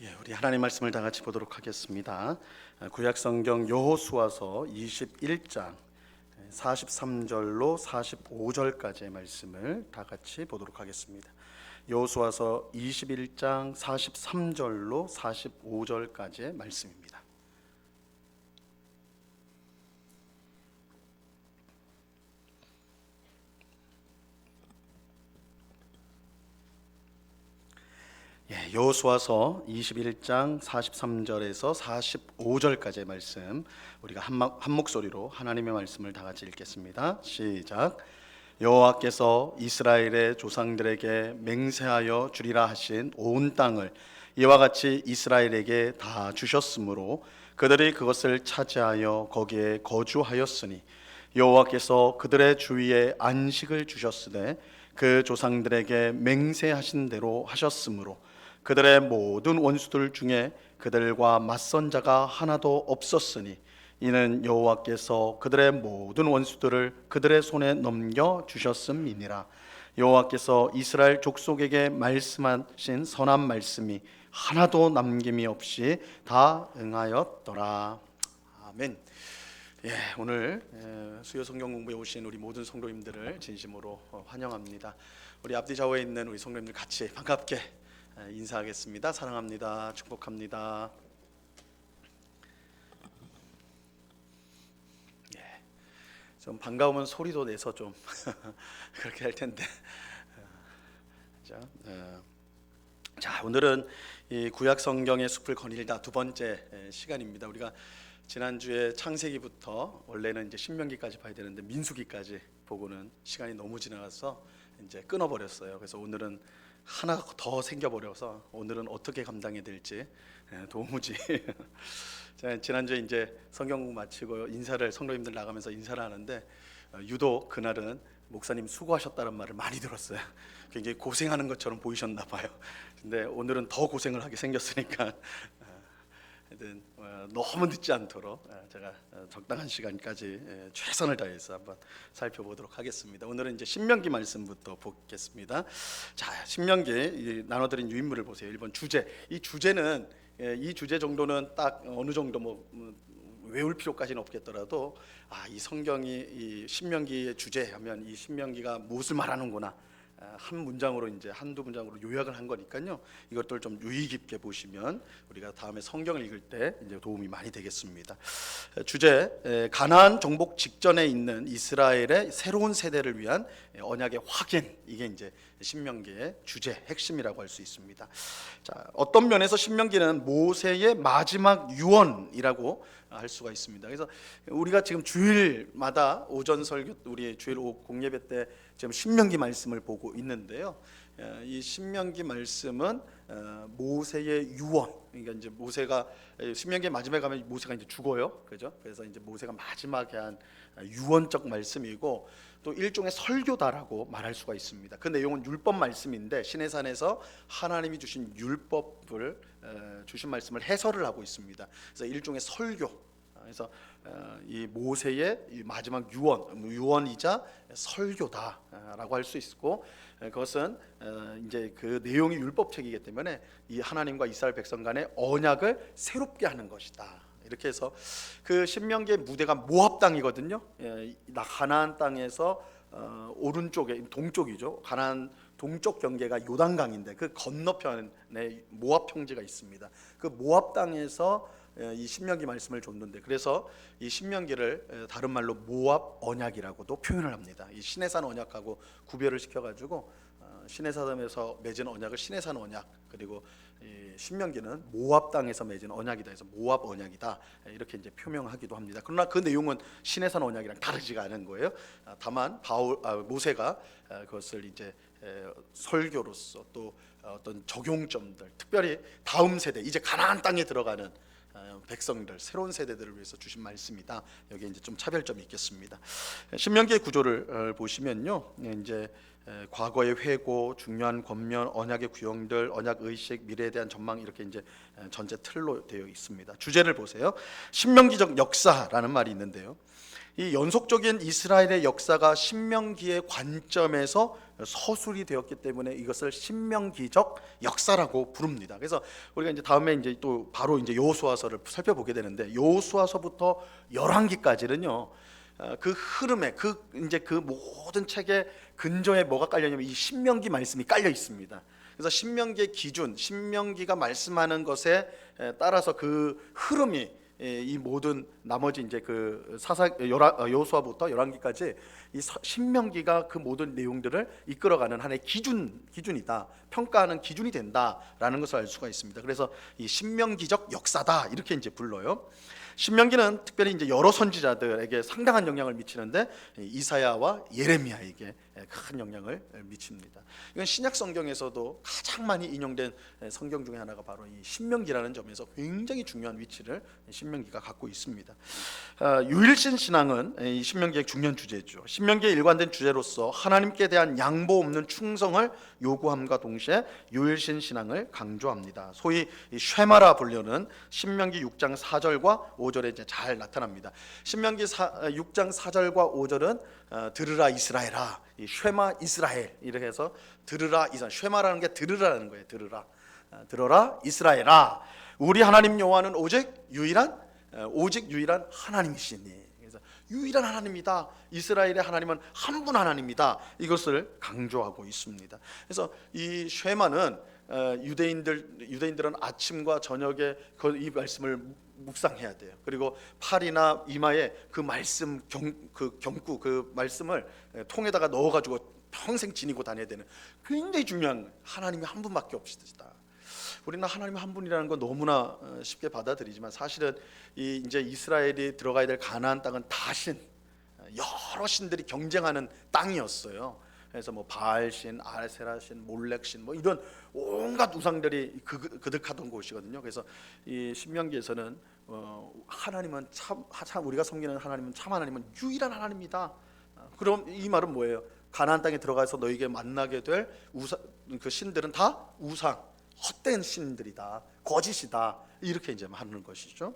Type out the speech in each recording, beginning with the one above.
우리 하나님 말씀을 다 같이 보도록 하겠습니다. 구약 성경 여호수아서 21장 43절로 45절까지의 말씀을 다 같이 보도록 하겠습니다. 여호수아서 21장 43절로 45절까지의 말씀입니다. 여호수아서 21장 43절에서 45절까지의 말씀, 우리가 한 목소리로 하나님의 말씀을 다 같이 읽겠습니다. 시작. 여호와께서 이스라엘의 조상들에게 맹세하여 주리라 하신 온 땅을 이와 같이 이스라엘에게 다 주셨으므로 그들이 그것을 차지하여 거기에 거주하였으니 여호와께서 그들의 주위에 안식을 주셨으되 그 조상들에게 맹세하신 대로 하셨으므로 그들의 모든 원수들 중에 그들과 맞선 자가 하나도 없었으니 이는 여호와께서 그들의 모든 원수들을 그들의 손에 넘겨 주셨음이니라. 여호와께서 이스라엘 족속에게 말씀하신 선한 말씀이 하나도 남김이 없이 다 응하였더라. 아멘. 오늘 수요 성경 공부에 오신 우리 모든 성도님들을 진심으로 환영합니다. 우리 앞뒤 좌우에 있는 우리 성도님들 같이 반갑게 인사하겠습니다. 사랑합니다. 축복합니다. 좀 반가우면 소리도 내서 좀 그렇게 할 텐데. 자, 오늘은 이 구약 성경의 숲을 거닐다 두 번째 시간입니다. 우리가 지난주에 창세기부터 원래는 이제 신명기까지 봐야 되는데 민수기까지 보고는 시간이 너무 지나가서 이제 끊어버렸어요. 그래서 오늘은 하나 더 생겨버려서 오늘은 어떻게 감당해야 될지 도무지. 지난주에 이제 성경 공부 마치고 인사를 성도님들 나가면서 인사를 하는데 유독 그날은 목사님 수고하셨다는 말을 많이 들었어요. 굉장히 고생하는 것처럼 보이셨나 봐요. 근데 오늘은 더 고생을 하게 생겼으니까 너무 늦지 않도록 제가 적당한 시간까지 최선을 다해서 한번 살펴보도록 하겠습니다. 오늘은 이제 신명기 말씀부터 보겠습니다. 자, 신명기 나눠드린 유인물을 보세요. 1번 주제. 이 주제는 이 주제 정도는 딱 어느 정도 외울 필요까지는 없겠더라도 이 성경이 이 신명기의 주제하면 이 신명기가 무엇을 말하는구나. 한 문장으로 이제 한두 문장으로 요약을 한 거니까요. 이것들 좀 유의 깊게 보시면 우리가 다음에 성경을 읽을 때 이제 도움이 많이 되겠습니다. 주제, 가나안 정복 직전에 있는 이스라엘의 새로운 세대를 위한 언약의 확인, 이게 이제 신명기의 주제 핵심이라고 할 수 있습니다. 자, 어떤 면에서 신명기는 모세의 마지막 유언이라고 할 수가 있습니다. 그래서 우리가 지금 주일마다 오전 설교, 우리 주일 공예배 때 지금 신명기 말씀을 보고 있는데요. 이 신명기 말씀은 모세의 유언, 그러니까 이제 모세가 신명기 마지막에 가면 모세가 이제 죽어요, 그죠? 그래서 이제 모세가 마지막에 한 유언적 말씀이고 또 일종의 설교다라고 말할 수가 있습니다. 그 내용은 율법 말씀인데 시내산에서 하나님이 주신 율법을 주신 말씀을 해설을 하고 있습니다. 그래서 일종의 설교. 그래서 이 모세의 이 마지막 유언이자 설교다라고 할 수 있고, 그것은 이제 그 내용이 율법책이기 때문에 이 하나님과 이스라엘 백성 간의 언약을 새롭게 하는 것이다. 이렇게 해서 그 신명기의 무대가 모압 땅이거든요. 가나안 땅에서 오른쪽에 동쪽이죠. 가나안 동쪽 경계가 요단강인데 그 건너편에 모압 평지가 있습니다. 그 모압 땅에서 이 신명기 말씀을 줬는데, 그래서 이 신명기를 다른 말로 모압 언약이라고도 표현을 합니다. 이 시내산 언약하고 구별을 시켜가지고 시내산에서 맺은 언약을 시내산 언약, 그리고 이 신명기는 모압 땅에서 맺은 언약이다 해서 모압 언약이다, 이렇게 이제 표명하기도 합니다. 그러나 그 내용은 시내산 언약이랑 다르지가 않은 거예요. 다만 모세가 그것을 이제 설교로서 또 어떤 적용점들, 특별히 다음 세대, 이제 가나안 땅에 들어가는 백성들, 새로운 세대들을 위해서 주신 말씀이다. 여기에 이제 좀 차별점이 있겠습니다. 신명기의 구조를 보시면요, 이제 과거의 회고, 중요한 권면, 언약의 구형들, 언약 의식, 미래에 대한 전망, 이렇게 이제 전체 틀로 되어 있습니다. 주제를 보세요. 신명기적 역사라는 말이 있는데요. 이 연속적인 이스라엘의 역사가 신명기의 관점에서 서술이 되었기 때문에 이것을 신명기적 역사라고 부릅니다. 그래서 우리가 이제 다음에 이제 또 바로 이제 여호수아서를 살펴보게 되는데, 여호수아서부터 열왕기까지는요, 그 흐름에 이제 그 모든 책의 근저에 뭐가 깔려냐면 이 신명기 말씀이 깔려 있습니다. 그래서 신명기의 기준, 신명기가 말씀하는 것에 따라서 그 흐름이 이 모든 나머지 이제 그 여호수아부터 열왕기까지 이 신명기가 그 모든 내용들을 이끌어가는 하나의 기준이다, 평가하는 기준이 된다라는 것을 알 수가 있습니다. 그래서 이 신명기적 역사다 이렇게 이제 불러요. 신명기는 특별히 이제 여러 선지자들에게 상당한 영향을 미치는데, 이사야와 예레미야에게 큰 영향을 미칩니다. 이건 신약 성경에서도 가장 많이 인용된 성경 중에 하나가 바로 이 신명기라는 점에서 굉장히 중요한 위치를 신명기가 갖고 있습니다. 유일신 신앙은 이 신명기의 중요한 주제죠. 신명기의 일관된 주제로서 하나님께 대한 양보 없는 충성을 요구함과 동시에 유일신 신앙을 강조합니다. 소위 쉐마라 불리는 신명기 6장 4절과 5절에 이제 잘 나타납니다. 신명기 6장 4절과 5절은 들으라 이스라엘아, 이 쉐마 이스라엘 이렇게 해서 들으라 이스라엘, 쉐마라는 게 들으라는 거예요. 들어라 이스라엘아, 우리 하나님 여호와는 오직 유일한 하나님이시니. 그래서 유일한 하나님이다. 이스라엘의 하나님은 한 분 하나님이다. 이것을 강조하고 있습니다. 그래서 이 쉐마는 유대인들은 아침과 저녁에 이 말씀을 묵상해야 돼요. 그리고 팔이나 이마에 그 말씀 경구 그 말씀을 통에다가 넣어가지고 평생 지니고 다녀야 되는 굉장히 중요한, 하나님이 한 분밖에 없으시다. 우리는 하나님 한 분이라는 건 너무나 쉽게 받아들이지만, 사실은 이제 이스라엘이 들어가야 될 가나안 땅은 다신, 여러 신들이 경쟁하는 땅이었어요. 그래서 뭐 바알신, 아세라신, 몰렉신 뭐 이런 온갖 우상들이 그득하던 곳이거든요. 그래서 이 신명기에서는 하나님은 참 우리가 섬기는 하나님은 참 하나님은 유일한 하나님이다. 그럼 이 말은 뭐예요? 가나안 땅에 들어가서 너에게 만나게 될 그 신들은 다 우상, 헛된 신들이다, 거짓이다, 이렇게 이제 하는 것이죠.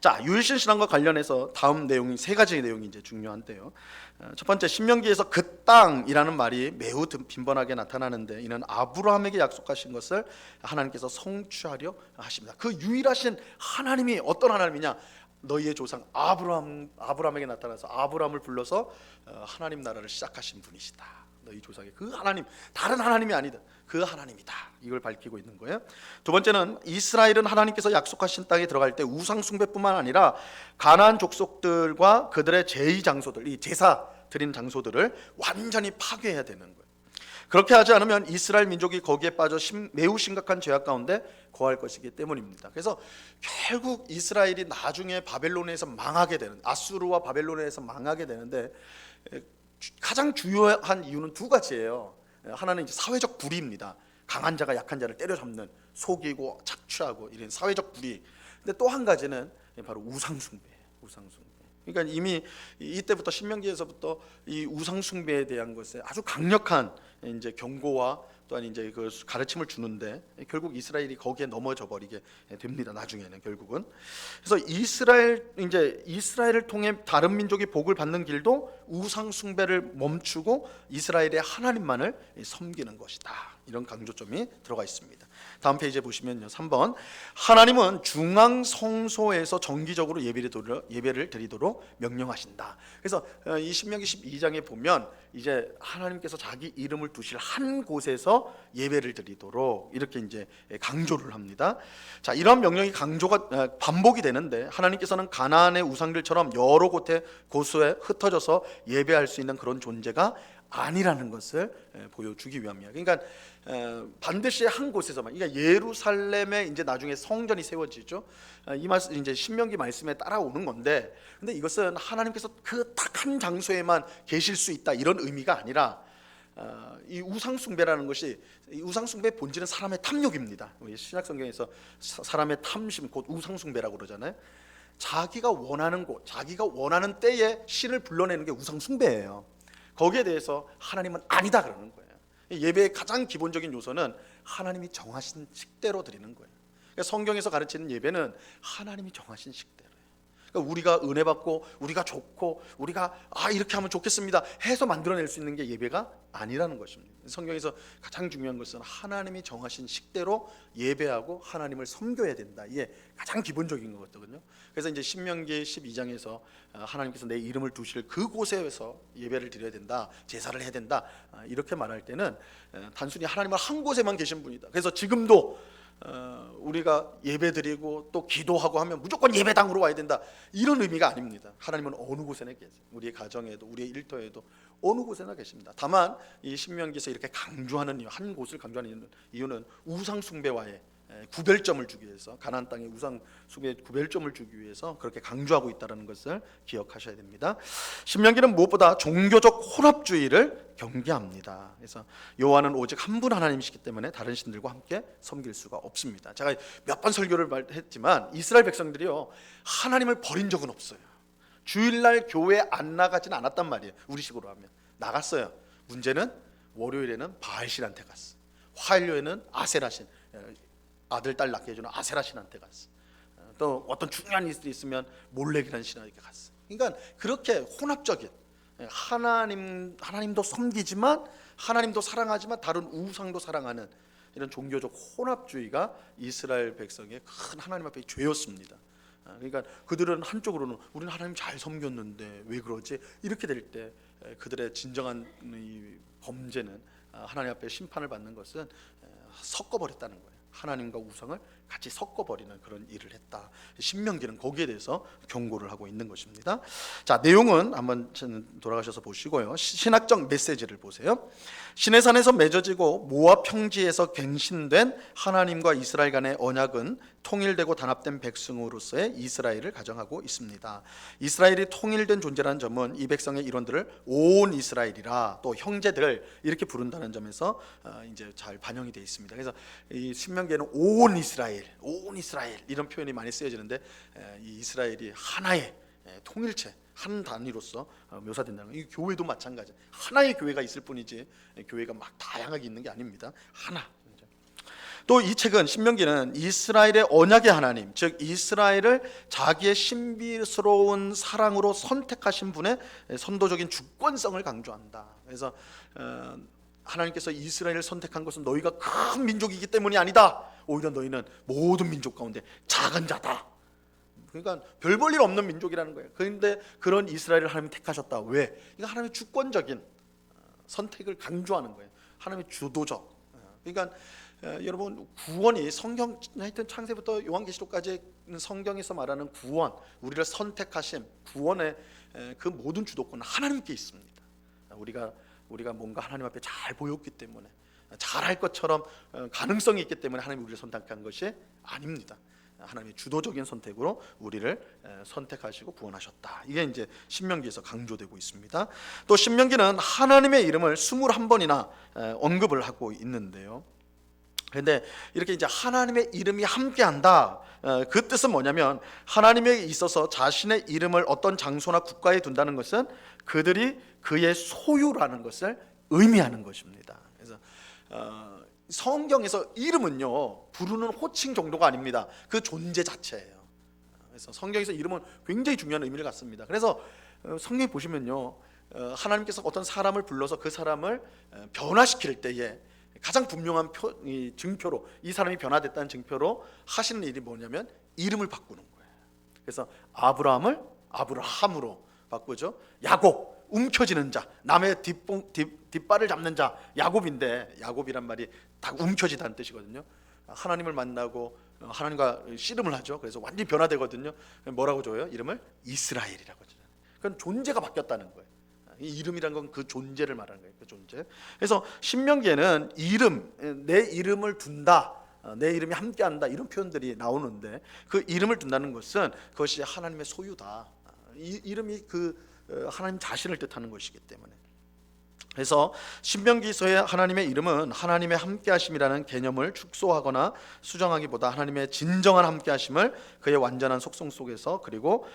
자, 유일신 신앙과 관련해서 다음 내용이 세 가지 내용이 이제 중요한데요. 첫 번째, 신명기에서 그 땅이라는 말이 매우 빈번하게 나타나는데, 이는 아브라함에게 약속하신 것을 하나님께서 성취하려 하십니다. 그 유일하신 하나님이 어떤 하나님이냐? 너희의 조상 아브라함에게 나타나서 아브라함을 불러서 하나님 나라를 시작하신 분이시다. 너희 조상의 그 하나님, 다른 하나님이 아니다, 그 하나님이다. 이걸 밝히고 있는 거예요. 두 번째는 이스라엘은 하나님께서 약속하신 땅에 들어갈 때 우상 숭배뿐만 아니라 가나안 족속들과 그들의 제의 장소들, 이 제사 드리는 장소들을 완전히 파괴해야 되는 거예요. 그렇게 하지 않으면 이스라엘 민족이 거기에 빠져 매우 심각한 죄악 가운데 거할 것이기 때문입니다. 그래서 결국 이스라엘이 나중에 바벨론에서 망하게 되는, 아수르와 바벨론에서 망하게 되는데, 가장 주요한 이유는 두 가지예요. 하나는 이제 사회적 불의입니다. 강한 자가 약한 자를 때려잡는, 속이고 착취하고 이런 사회적 불의. 근데 또 한 가지는 바로 우상숭배예요. 우상숭배. 그러니까 이미 이때부터 신명기에서부터 이 우상숭배에 대한 것에 아주 강력한 이제 경고와 또한 이제 그 가르침을 주는데, 결국 이스라엘이 거기에 넘어져 버리게 됩니다. 나중에는 결국은. 그래서 이스라엘을 통해 다른 민족이 복을 받는 길도 우상 숭배를 멈추고 이스라엘의 하나님만을 섬기는 것이다. 이런 강조점이 들어가 있습니다. 다음 페이지에 보시면요, 3번, 하나님은 중앙 성소에서 정기적으로 예배를 드리도록 명령하신다. 그래서 이 신명기 12장에 보면 이제 하나님께서 자기 이름을 두실 한 곳에서 예배를 드리도록 이렇게 이제 강조를 합니다. 자, 이런 명령이 반복이 되는데, 하나님께서는 가나안의 우상들처럼 여러 곳에 흩어져서 예배할 수 있는 그런 존재가 아니라는 것을 보여주기 위함이야. 그러니까 반드시 한 곳에서만, 그러니까 예루살렘에 이제 나중에 성전이 세워지죠. 이 말씀 이제 신명기 말씀에 따라오는 건데, 근데 이것은 하나님께서 그 딱 한 장소에만 계실 수 있다 이런 의미가 아니라, 이 우상 숭배라는 것이, 이 우상 숭배의 본질은 사람의 탐욕입니다. 신약 성경에서 사람의 탐심 곧 우상 숭배라고 그러잖아요. 자기가 원하는 곳, 자기가 원하는 때에 신을 불러내는 게 우상 숭배예요. 거기에 대해서 하나님은 아니다 그러는 거예요. 예배의 가장 기본적인 요소는 하나님이 정하신 식대로 드리는 거예요. 그러니까 성경에서 가르치는 예배는 하나님이 정하신 식대로예요. 그러니까 우리가 은혜 받고 우리가 좋고 우리가 이렇게 하면 좋겠습니다 해서 만들어낼 수 있는 게 예배가 아니라는 것입니다. 성경에서 가장 중요한 것은 하나님이 정하신 식대로 예배하고 하나님을 섬겨야 된다. 이게 가장 기본적인 거거든요. 그래서 이제 신명기 12장에서 하나님께서 내 이름을 두실 그곳에서 예배를 드려야 된다, 제사를 해야 된다, 이렇게 말할 때는 단순히 하나님은 한 곳에만 계신 분이다. 그래서 지금도 우리가 예배드리고 또 기도하고 하면 무조건 예배당으로 와야 된다, 이런 의미가 아닙니다. 하나님은 어느 곳에나 계세요. 우리의 가정에도 우리의 일터에도 어느 곳에나 계십니다. 다만 이 신명기에서 이렇게 강조하는 이유, 한 곳을 강조하는 이유는 우상 숭배와의 구별점을 주기 위해서, 가나안 땅의 우상 숭배의 구별점을 주기 위해서 그렇게 강조하고 있다는 것을 기억하셔야 됩니다. 신명기는 무엇보다 종교적 혼합주의를 경계합니다. 그래서 여호와는 오직 한 분 하나님이시기 때문에 다른 신들과 함께 섬길 수가 없습니다. 제가 몇 번 설교를 했지만 이스라엘 백성들이요, 하나님을 버린 적은 없어요. 주일날 교회 안 나가지는 않았단 말이에요. 우리식으로 하면 나갔어요. 문제는 월요일에는 바알신한테 갔어. 화요일에는 아세라신, 아들 딸 낳게 해주는 아세라신한테 갔어. 또 어떤 중요한 일이 있으면 몰렉이라는 신에게 갔어. 그러니까 그렇게 혼합적인, 하나님도 섬기지만 하나님도 사랑하지만 다른 우상도 사랑하는 이런 종교적 혼합주의가 이스라엘 백성의 큰 하나님 앞에 죄였습니다. 그러니까 그들은 한쪽으로는 우리는 하나님 잘 섬겼는데 왜 그러지? 이렇게 될 때 그들의 진정한 이 범죄는, 하나님 앞에 심판을 받는 것은 섞어버렸다는 거예요. 하나님과 우상을 같이 섞어버리는 그런 일을 했다. 신명기는 거기에 대해서 경고를 하고 있는 것입니다. 자, 내용은 한번 돌아가셔서 보시고요. 신학적 메시지를 보세요. 시내산에서 맺어지고 모압 평지에서 갱신된 하나님과 이스라엘 간의 언약은 통일되고 단합된 백성으로서의 이스라엘을 가정하고 있습니다. 이스라엘이 통일된 존재라는 점은 이 백성의 일원들을 온 이스라엘이라, 또 형제들 이렇게 부른다는 점에서 이제 잘 반영이 되어 있습니다. 그래서 이 신명기에는 온 이스라엘 이런 표현이 많이 쓰여지는데, 이 이스라엘이 하나의 통일체, 한 단위로서 묘사된다는 거예요. 이 교회도 마찬가지, 하나의 교회가 있을 뿐이지 교회가 막 다양하게 있는 게 아닙니다. 하나. 또 이 책은, 신명기는 이스라엘의 언약의 하나님, 즉 이스라엘을 자기의 신비스러운 사랑으로 선택하신 분의 선도적인 주권성을 강조한다. 그래서 하나님께서 이스라엘을 선택한 것은 너희가 큰 민족이기 때문이 아니다. 오히려 너희는 모든 민족 가운데 작은 자다. 그러니까 별 볼 일 없는 민족이라는 거예요. 그런데 그런 이스라엘을 하나님이 택하셨다. 왜? 이거 하나님의 주권적인 선택을 강조하는 거예요. 하나님의 주도적. 그러니까 여러분, 구원이 성경, 하여튼 창세부터 요한계시록까지 성경에서 말하는 구원, 우리를 선택하심, 구원의 그 모든 주도권은 하나님께 있습니다. 우리가 뭔가 하나님 앞에 잘 보였기 때문에, 잘할 것처럼 가능성이 있기 때문에 하나님이 우리를 선택한 것이 아닙니다. 하나님의 주도적인 선택으로 우리를 선택하시고 구원하셨다. 이게 이제 신명기에서 강조되고 있습니다. 또 신명기는 하나님의 이름을 21번이나 언급을 하고 있는데요. 그런데 이렇게 이제 하나님의 이름이 함께한다, 그 뜻은 뭐냐면 하나님에 있어서 자신의 이름을 어떤 장소나 국가에 둔다는 것은 그들이 그의 소유라는 것을 의미하는 것입니다. 그래서 성경에서 이름은요, 부르는 호칭 정도가 아닙니다. 그 존재 자체예요. 그래서 성경에서 이름은 굉장히 중요한 의미를 갖습니다. 그래서 성경에 보시면요, 하나님께서 어떤 사람을 불러서 그 사람을 변화시킬 때에 가장 분명한 증표로, 이 사람이 변화됐다는 증표로 하시는 일이 뭐냐면 이름을 바꾸는 거예요. 그래서 아브라함을 아브라함으로 바꾸죠. 야곱, 움켜쥐는 자, 남의 뒷발을 잡는 자, 야곱인데, 야곱이란 말이 다 움켜쥐다는 뜻이거든요. 하나님을 만나고 하나님과 씨름을 하죠. 그래서 완전히 변화되거든요. 뭐라고 줘요? 이름을 이스라엘이라고 줘요. 그건 존재가 바뀌었다는 거예요. 이 이름이란 건 그 존재를 말하는 거예요. 그 존재. 그래서 신명기에는 이름, 내 이름을 둔다, 내 이름이 함께한다, 이런 표현들이 나오는데, 그 이름을 둔다는 것은 그것이 하나님의 소유다. 이 이름이 하나님 자신을 뜻하는 것이기 때문에. 그래서 신명기서의 하나님의 이름은 하나님의 함께하심이라는 개념을 축소하거나 수정하기보다 하나님의 진정한 함께하심을 그의 완전한 속성 속에서, 그리고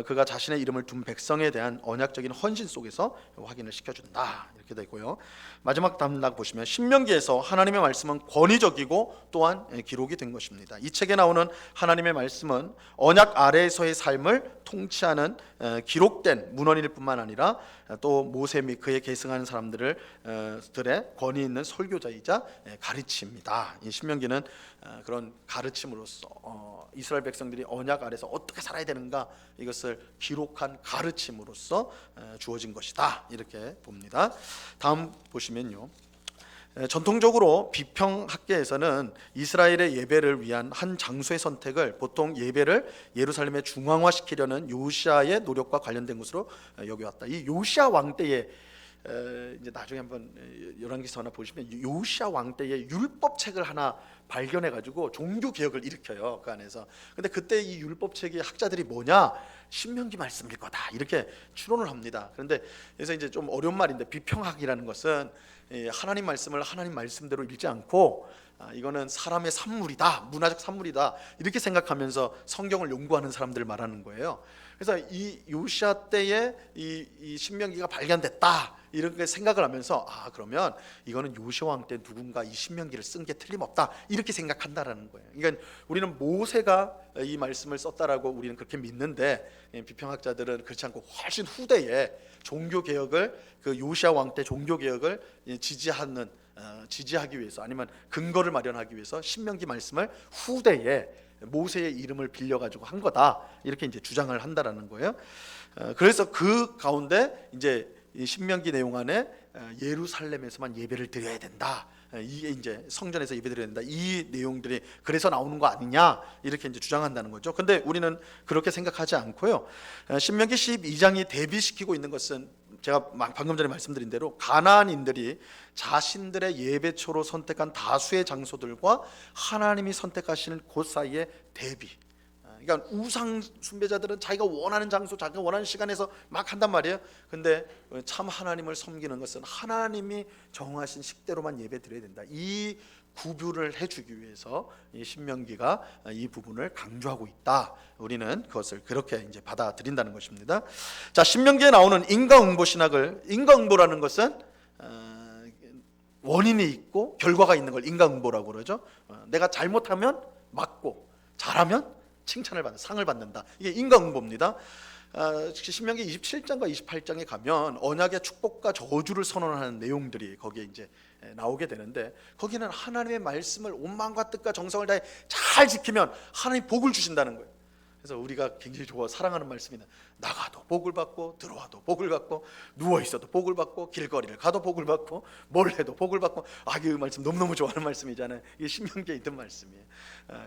그가 자신의 이름을 둔 백성에 대한 언약적인 헌신 속에서 확인을 시켜준다 이렇게 되고요. 마지막 단락 보시면 신명기에서 하나님의 말씀은 권위적이고 또한 기록이 된 것입니다. 이 책에 나오는 하나님의 말씀은 언약 아래에서의 삶을 통치하는 기록된 문헌일 뿐만 아니라 또 모세 및 그에 계승하는 사람들의 권위 있는 설교자이자 가르침입니다. 이 신명기는 그런 가르침으로써 이스라엘 백성들이 언약 아래서 어떻게 살아야 되는가 이것을 기록한 가르침으로써 주어진 것이다 이렇게 봅니다. 다음 보시면요. 전통적으로 비평학계에서는 이스라엘의 예배를 위한 한 장소의 선택을 보통 예배를 예루살렘에 중앙화시키려는 요시아의 노력과 관련된 것으로 여겨왔다. 이 요시아 왕 때에 이제 나중에 한번 열왕기서나 보시면 요시아 왕 때에 율법책을 하나 발견해 가지고 종교 개혁을 일으켜요. 그 안에서. 근데 그때 이 율법책의 학자들이 뭐냐? 신명기 말씀일 거다. 이렇게 추론을 합니다. 그런데 그래서 이제 좀 어려운 말인데 비평학이라는 것은 하나님 말씀을 하나님 말씀대로 읽지 않고 이거는 사람의 산물이다, 문화적 산물이다 이렇게 생각하면서 성경을 연구하는 사람들을 말하는 거예요. 그래서 이 요시아 때에 이 신명기가 발견됐다 이렇게 생각을 하면서 그러면 이거는 요시아 왕 때 누군가 이 신명기를 쓴 게 틀림없다 이렇게 생각한다라는 거예요. 그러니까 우리는 모세가 이 말씀을 썼다라고 우리는 그렇게 믿는데 비평학자들은 그렇지 않고 훨씬 후대에 종교 개혁을 그 요시아 왕 때 종교 개혁을 지지하기 위해서 아니면 근거를 마련하기 위해서 신명기 말씀을 후대에 모세의 이름을 빌려 가지고 한 거다 이렇게 이제 주장을 한다라는 거예요. 그래서 그 가운데 이제 이 신명기 내용 안에 예루살렘에서만 예배를 드려야 된다. 이게 이제 성전에서 예배드려야 된다. 이 내용들이 그래서 나오는 거 아니냐 이렇게 이제 주장한다는 거죠. 근데 우리는 그렇게 생각하지 않고요. 신명기 12장이 대비시키고 있는 것은 제가 방금 전에 말씀드린 대로 가나안인들이 자신들의 예배초로 선택한 다수의 장소들과 하나님이 선택하시는 곳 사이의 대비. 그러니까 우상 숭배자들은 자기가 원하는 장소, 자기가 원하는 시간에서 막 한단 말이에요. 근데 참 하나님을 섬기는 것은 하나님이 정하신 식대로만 예배드려야 된다. 이 구분을 해주기 위해서 이 신명기가 이 부분을 강조하고 있다. 우리는 그것을 그렇게 이제 받아들인다는 것입니다. 자, 신명기에 나오는 인과응보 신학을 인과응보라는 것은 원인이 있고 결과가 있는 걸 인과응보라고 그러죠. 내가 잘못하면 맞고 잘하면 칭찬을 받는 상을 받는다. 이게 인과응보입니다. 신명기 27장과 28장에 가면 언약의 축복과 저주를 선언하는 내용들이 거기에 이제 나오게 되는데 거기는 하나님의 말씀을 온 마음과 뜻과 정성을 다해 잘 지키면 하나님 복을 주신다는 거예요. 그래서 우리가 굉장히 좋아 사랑하는 말씀이다. 나가도 복을 받고 들어와도 복을 받고 누워 있어도 복을 받고 길거리를 가도 복을 받고 뭘 해도 복을 받고 이 말씀 너무너무 좋아하는 말씀이잖아요. 이게 신명기에 있던 말씀이에요.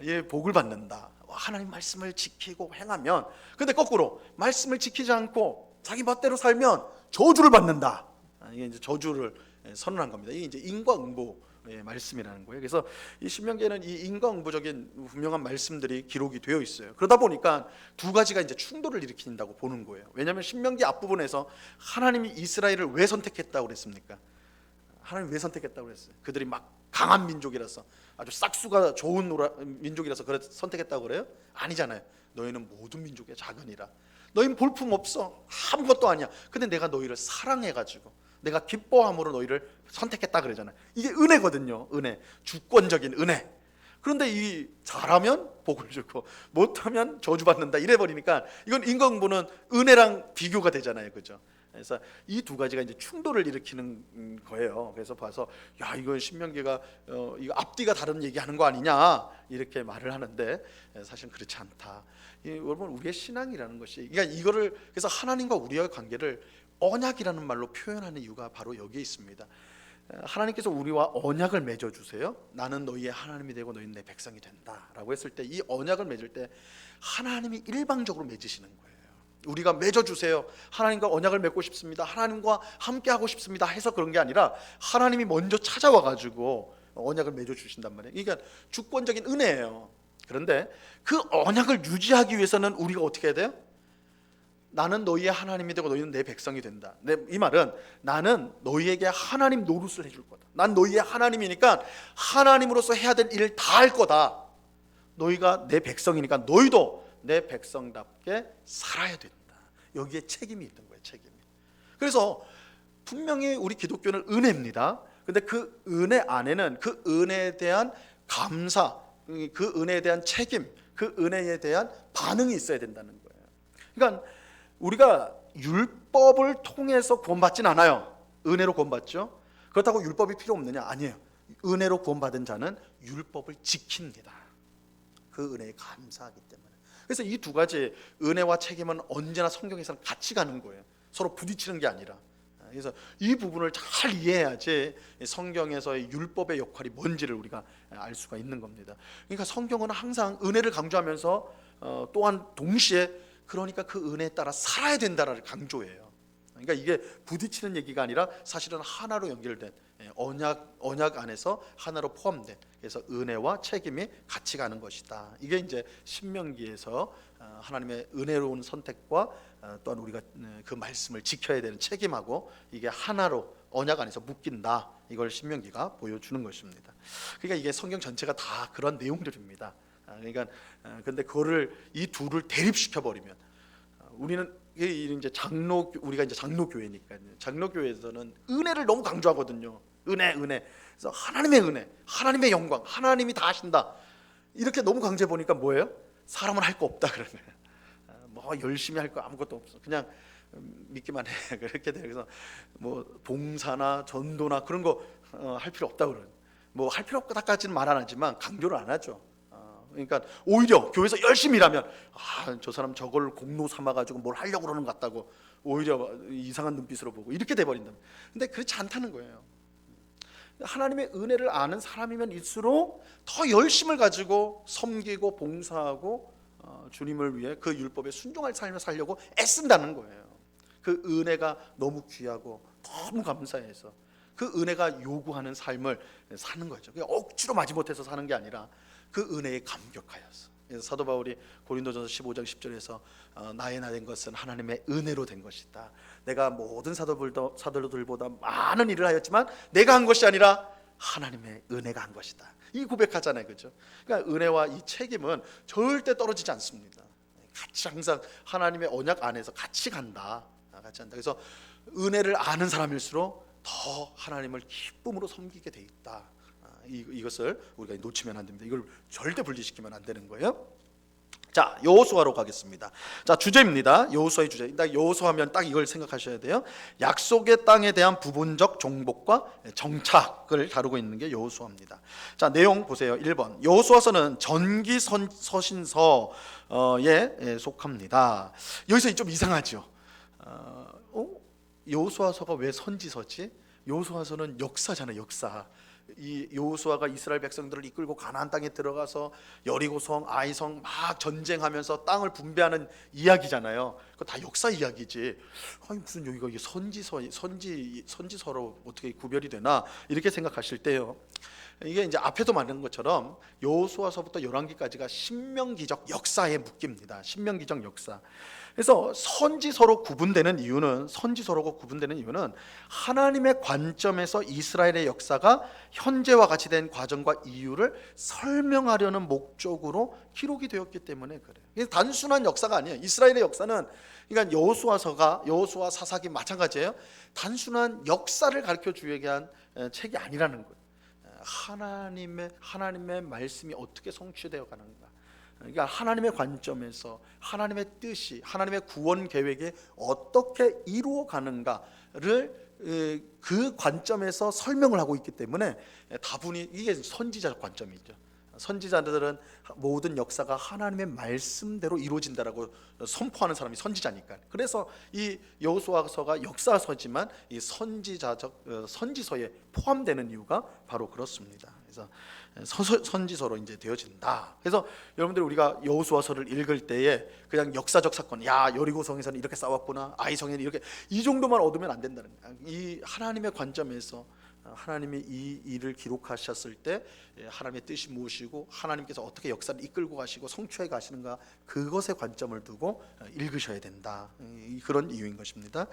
예, 복을 받는다. 하나님 말씀을 지키고 행하면 근데 거꾸로 말씀을 지키지 않고 자기 멋대로 살면 저주를 받는다. 이게 이제 저주를 선언한 겁니다. 이게 이제 인과응보 말씀이라는 거예요. 그래서 이 신명기에는 이 인과응보적인 분명한 말씀들이 기록이 되어 있어요. 그러다 보니까 두 가지가 이제 충돌을 일으킨다고 보는 거예요. 왜냐하면 신명기 앞부분에서 하나님이 이스라엘을 왜 선택했다고 그랬습니까? 하나님 왜 선택했다고 그랬어요? 그들이 막 강한 민족이라서 아주 싹수가 좋은 민족이라서 그래서 선택했다고 그래요? 아니잖아요. 너희는 모든 민족의 작은이라. 너희는 볼품 없어. 아무것도 아니야. 근데 내가 너희를 사랑해가지고 내가 기뻐함으로 너희를 선택했다 그러잖아요. 이게 은혜거든요. 은혜, 주권적인 은혜. 그런데 이 잘하면 복을 주고 못하면 저주받는다 이래 버리니까 이건 인과응보는 은혜랑 비교가 되잖아요, 그죠? 그래서 이 두 가지가 이제 충돌을 일으키는 거예요. 그래서 봐서 이건 신명기가 이거 앞뒤가 다른 얘기하는 거 아니냐 이렇게 말을 하는데 사실은 그렇지 않다. 여러분 우리의 신앙이라는 것이 그러니까 이거를 그래서 하나님과 우리와의 관계를 언약이라는 말로 표현하는 이유가 바로 여기에 있습니다. 하나님께서 우리와 언약을 맺어 주세요. 나는 너희의 하나님이 되고 너희는 내 백성이 된다라고 했을 때 이 언약을 맺을 때 하나님이 일방적으로 맺으시는 거예요. 우리가 맺어 주세요. 하나님과 언약을 맺고 싶습니다. 하나님과 함께 하고 싶습니다. 해서 그런 게 아니라 하나님이 먼저 찾아와 가지고 언약을 맺어 주신단 말이에요. 그러니까 주권적인 은혜예요. 그런데 그 언약을 유지하기 위해서는 우리가 어떻게 해야 돼요? 나는 너희의 하나님이 되고 너희는 내 백성이 된다. 이 말은 나는 너희에게 하나님 노릇을 해줄 거다. 난 너희의 하나님이니까 하나님으로서 해야 될 일을 다 할 거다. 너희가 내 백성이니까 너희도 내 백성답게 살아야 된다. 여기에 책임이 있던 거예요. 책임이. 그래서 분명히 우리 기독교는 은혜입니다. 근데 그 은혜 안에는 그 은혜에 대한 감사, 그 은혜에 대한 책임, 그 은혜에 대한 반응이 있어야 된다는 거예요. 그러니까 우리가 율법을 통해서 구원받진 않아요. 은혜로 구원받죠. 그렇다고 율법이 필요 없느냐? 아니에요. 은혜로 구원받은 자는 율법을 지킵니다. 그 은혜에 감사하기 때문에. 그래서 이 두 가지 은혜와 책임은 언제나 성경에서는 같이 가는 거예요. 서로 부딪히는 게 아니라. 그래서 이 부분을 잘 이해해야지 성경에서의 율법의 역할이 뭔지를 우리가 알 수가 있는 겁니다. 그러니까 성경은 항상 은혜를 강조하면서 또한 동시에 그러니까 그 은혜에 따라 살아야 된다를 강조해요. 그러니까 이게 부딪히는 얘기가 아니라 사실은 하나로 연결된 언약 안에서 하나로 포함된, 그래서 은혜와 책임이 같이 가는 것이다. 이게 이제 신명기에서 하나님의 은혜로운 선택과 또한 우리가 그 말씀을 지켜야 되는 책임하고 이게 하나로 언약 안에서 묶인다. 이걸 신명기가 보여주는 것입니다. 그러니까 이게 성경 전체가 다 그런 내용들입니다. 그러니까 근데 그거를 이 둘을 대립시켜 버리면 우리는 이제 우리가 이제 장로교회니까 장로교회에서는 은혜를 너무 강조하거든요. 은혜. 그래서 하나님의 은혜, 하나님의 영광, 하나님이 다 하신다. 이렇게 너무 강조해 보니까 뭐예요? 사람은 할 거 없다 그러는 거예요. 뭐 열심히 할 거 아무것도 없어. 그냥 믿기만 해. 그렇게 돼요. 그래서 뭐 봉사나 전도나 그런 거 할 필요 없다 그러는. 뭐 할 필요 없다까지는 말 안 하지만 강조를 안 하죠. 그러니까 오히려 교회에서 열심히 일하면 저 사람 저걸 공로 삼아가지고 뭘 하려고 그러는 것 같다고 오히려 이상한 눈빛으로 보고 이렇게 돼버린다. 근데 그렇지 않다는 거예요. 하나님의 은혜를 아는 사람이면 일수록 더 열심을 가지고 섬기고 봉사하고 주님을 위해 그 율법에 순종할 삶을 살려고 애쓴다는 거예요. 그 은혜가 너무 귀하고 너무 감사해서 그 은혜가 요구하는 삶을 사는 거죠. 그냥 억지로 마지못해서 사는 게 아니라 그 은혜에 감격하여서. 그래서 사도 바울이 고린도전서 15장 10절에서 나의 나 된 것은 하나님의 은혜로 된 것이다. 내가 모든 사도들보다 많은 일을 하였지만 내가 한 것이 아니라 하나님의 은혜가 한 것이다. 이 고백하잖아요, 그렇죠? 그러니까 은혜와 이 책임은 절대 떨어지지 않습니다. 같이 항상 하나님의 언약 안에서 같이 간다. 그래서 은혜를 아는 사람일수록 더 하나님을 기쁨으로 섬기게 돼 있다. 이것을 우리가 놓치면 안 됩니다. 이걸 절대 분리시키면 안 되는 거예요. 자, 여호수아로 가겠습니다. 자, 주제입니다. 여호수아의 주제. 딱 여호수아하면 딱 이걸 생각하셔야 돼요. 약속의 땅에 대한 부분적 정복과 정착을 다루고 있는 게 여호수아입니다. 자, 내용 보세요. 1번. 여호수아서는 전기 서신서에 속합니다. 여기서 좀 이상하죠. 여호수아서가 왜 선지서지? 여호수아서는 역사잖아요, 역사. 이 여호수아가 이스라엘 백성들을 이끌고 가나안 땅에 들어가서 여리고성, 아이성 막 전쟁하면서 땅을 분배하는 이야기잖아요. 그거 다 역사 이야기지. 아니 무슨 여기가 이게 선지서로 어떻게 구별이 되나 이렇게 생각하실 때요. 이게 이제 앞에도 말한 것처럼 여호수아서부터 열왕기까지가 신명기적 역사에 묶입니다. 신명기적 역사. 그래서 선지서로 구분되는 이유는 하나님의 관점에서 이스라엘의 역사가 현재와 같이 된 과정과 이유를 설명하려는 목적으로 기록이 되었기 때문에 그래요. 이게 단순한 역사가 아니에요. 이스라엘의 역사는 그러니까 여호수아 사사기 마찬가지예요. 단순한 역사를 가르쳐 주기 위한 책이 아니라는 거예요. 하나님의 말씀이 어떻게 성취되어 가는가. 그러니까 하나님의 관점에서 하나님의 뜻이, 하나님의 구원 계획이 어떻게 이루어 가는가를 그 관점에서 설명을 하고 있기 때문에 다분히 이게 선지자적 관점이죠. 선지자들은 모든 역사가 하나님의 말씀대로 이루어진다라고 선포하는 사람이 선지자니까. 그래서 이 여호수아서가 역사서지만 이 선지서에 포함되는 이유가 바로 그렇습니다. 그래서 선지서로 이제 되어진다. 그래서 여러분들 우리가 여호수아서를 읽을 때에 그냥 역사적 사건, 야 여리고성에서는 이렇게 싸웠구나, 아이성에는 이렇게, 이 정도만 얻으면 안 된다는 거예요. 이 하나님의 관점에서 하나님이 이 일을 기록하셨을 때 하나님의 뜻이 무엇이고 하나님께서 어떻게 역사를 이끌고 가시고 성취해 가시는가, 그것에 관점을 두고 읽으셔야 된다. 그런 이유인 것입니다.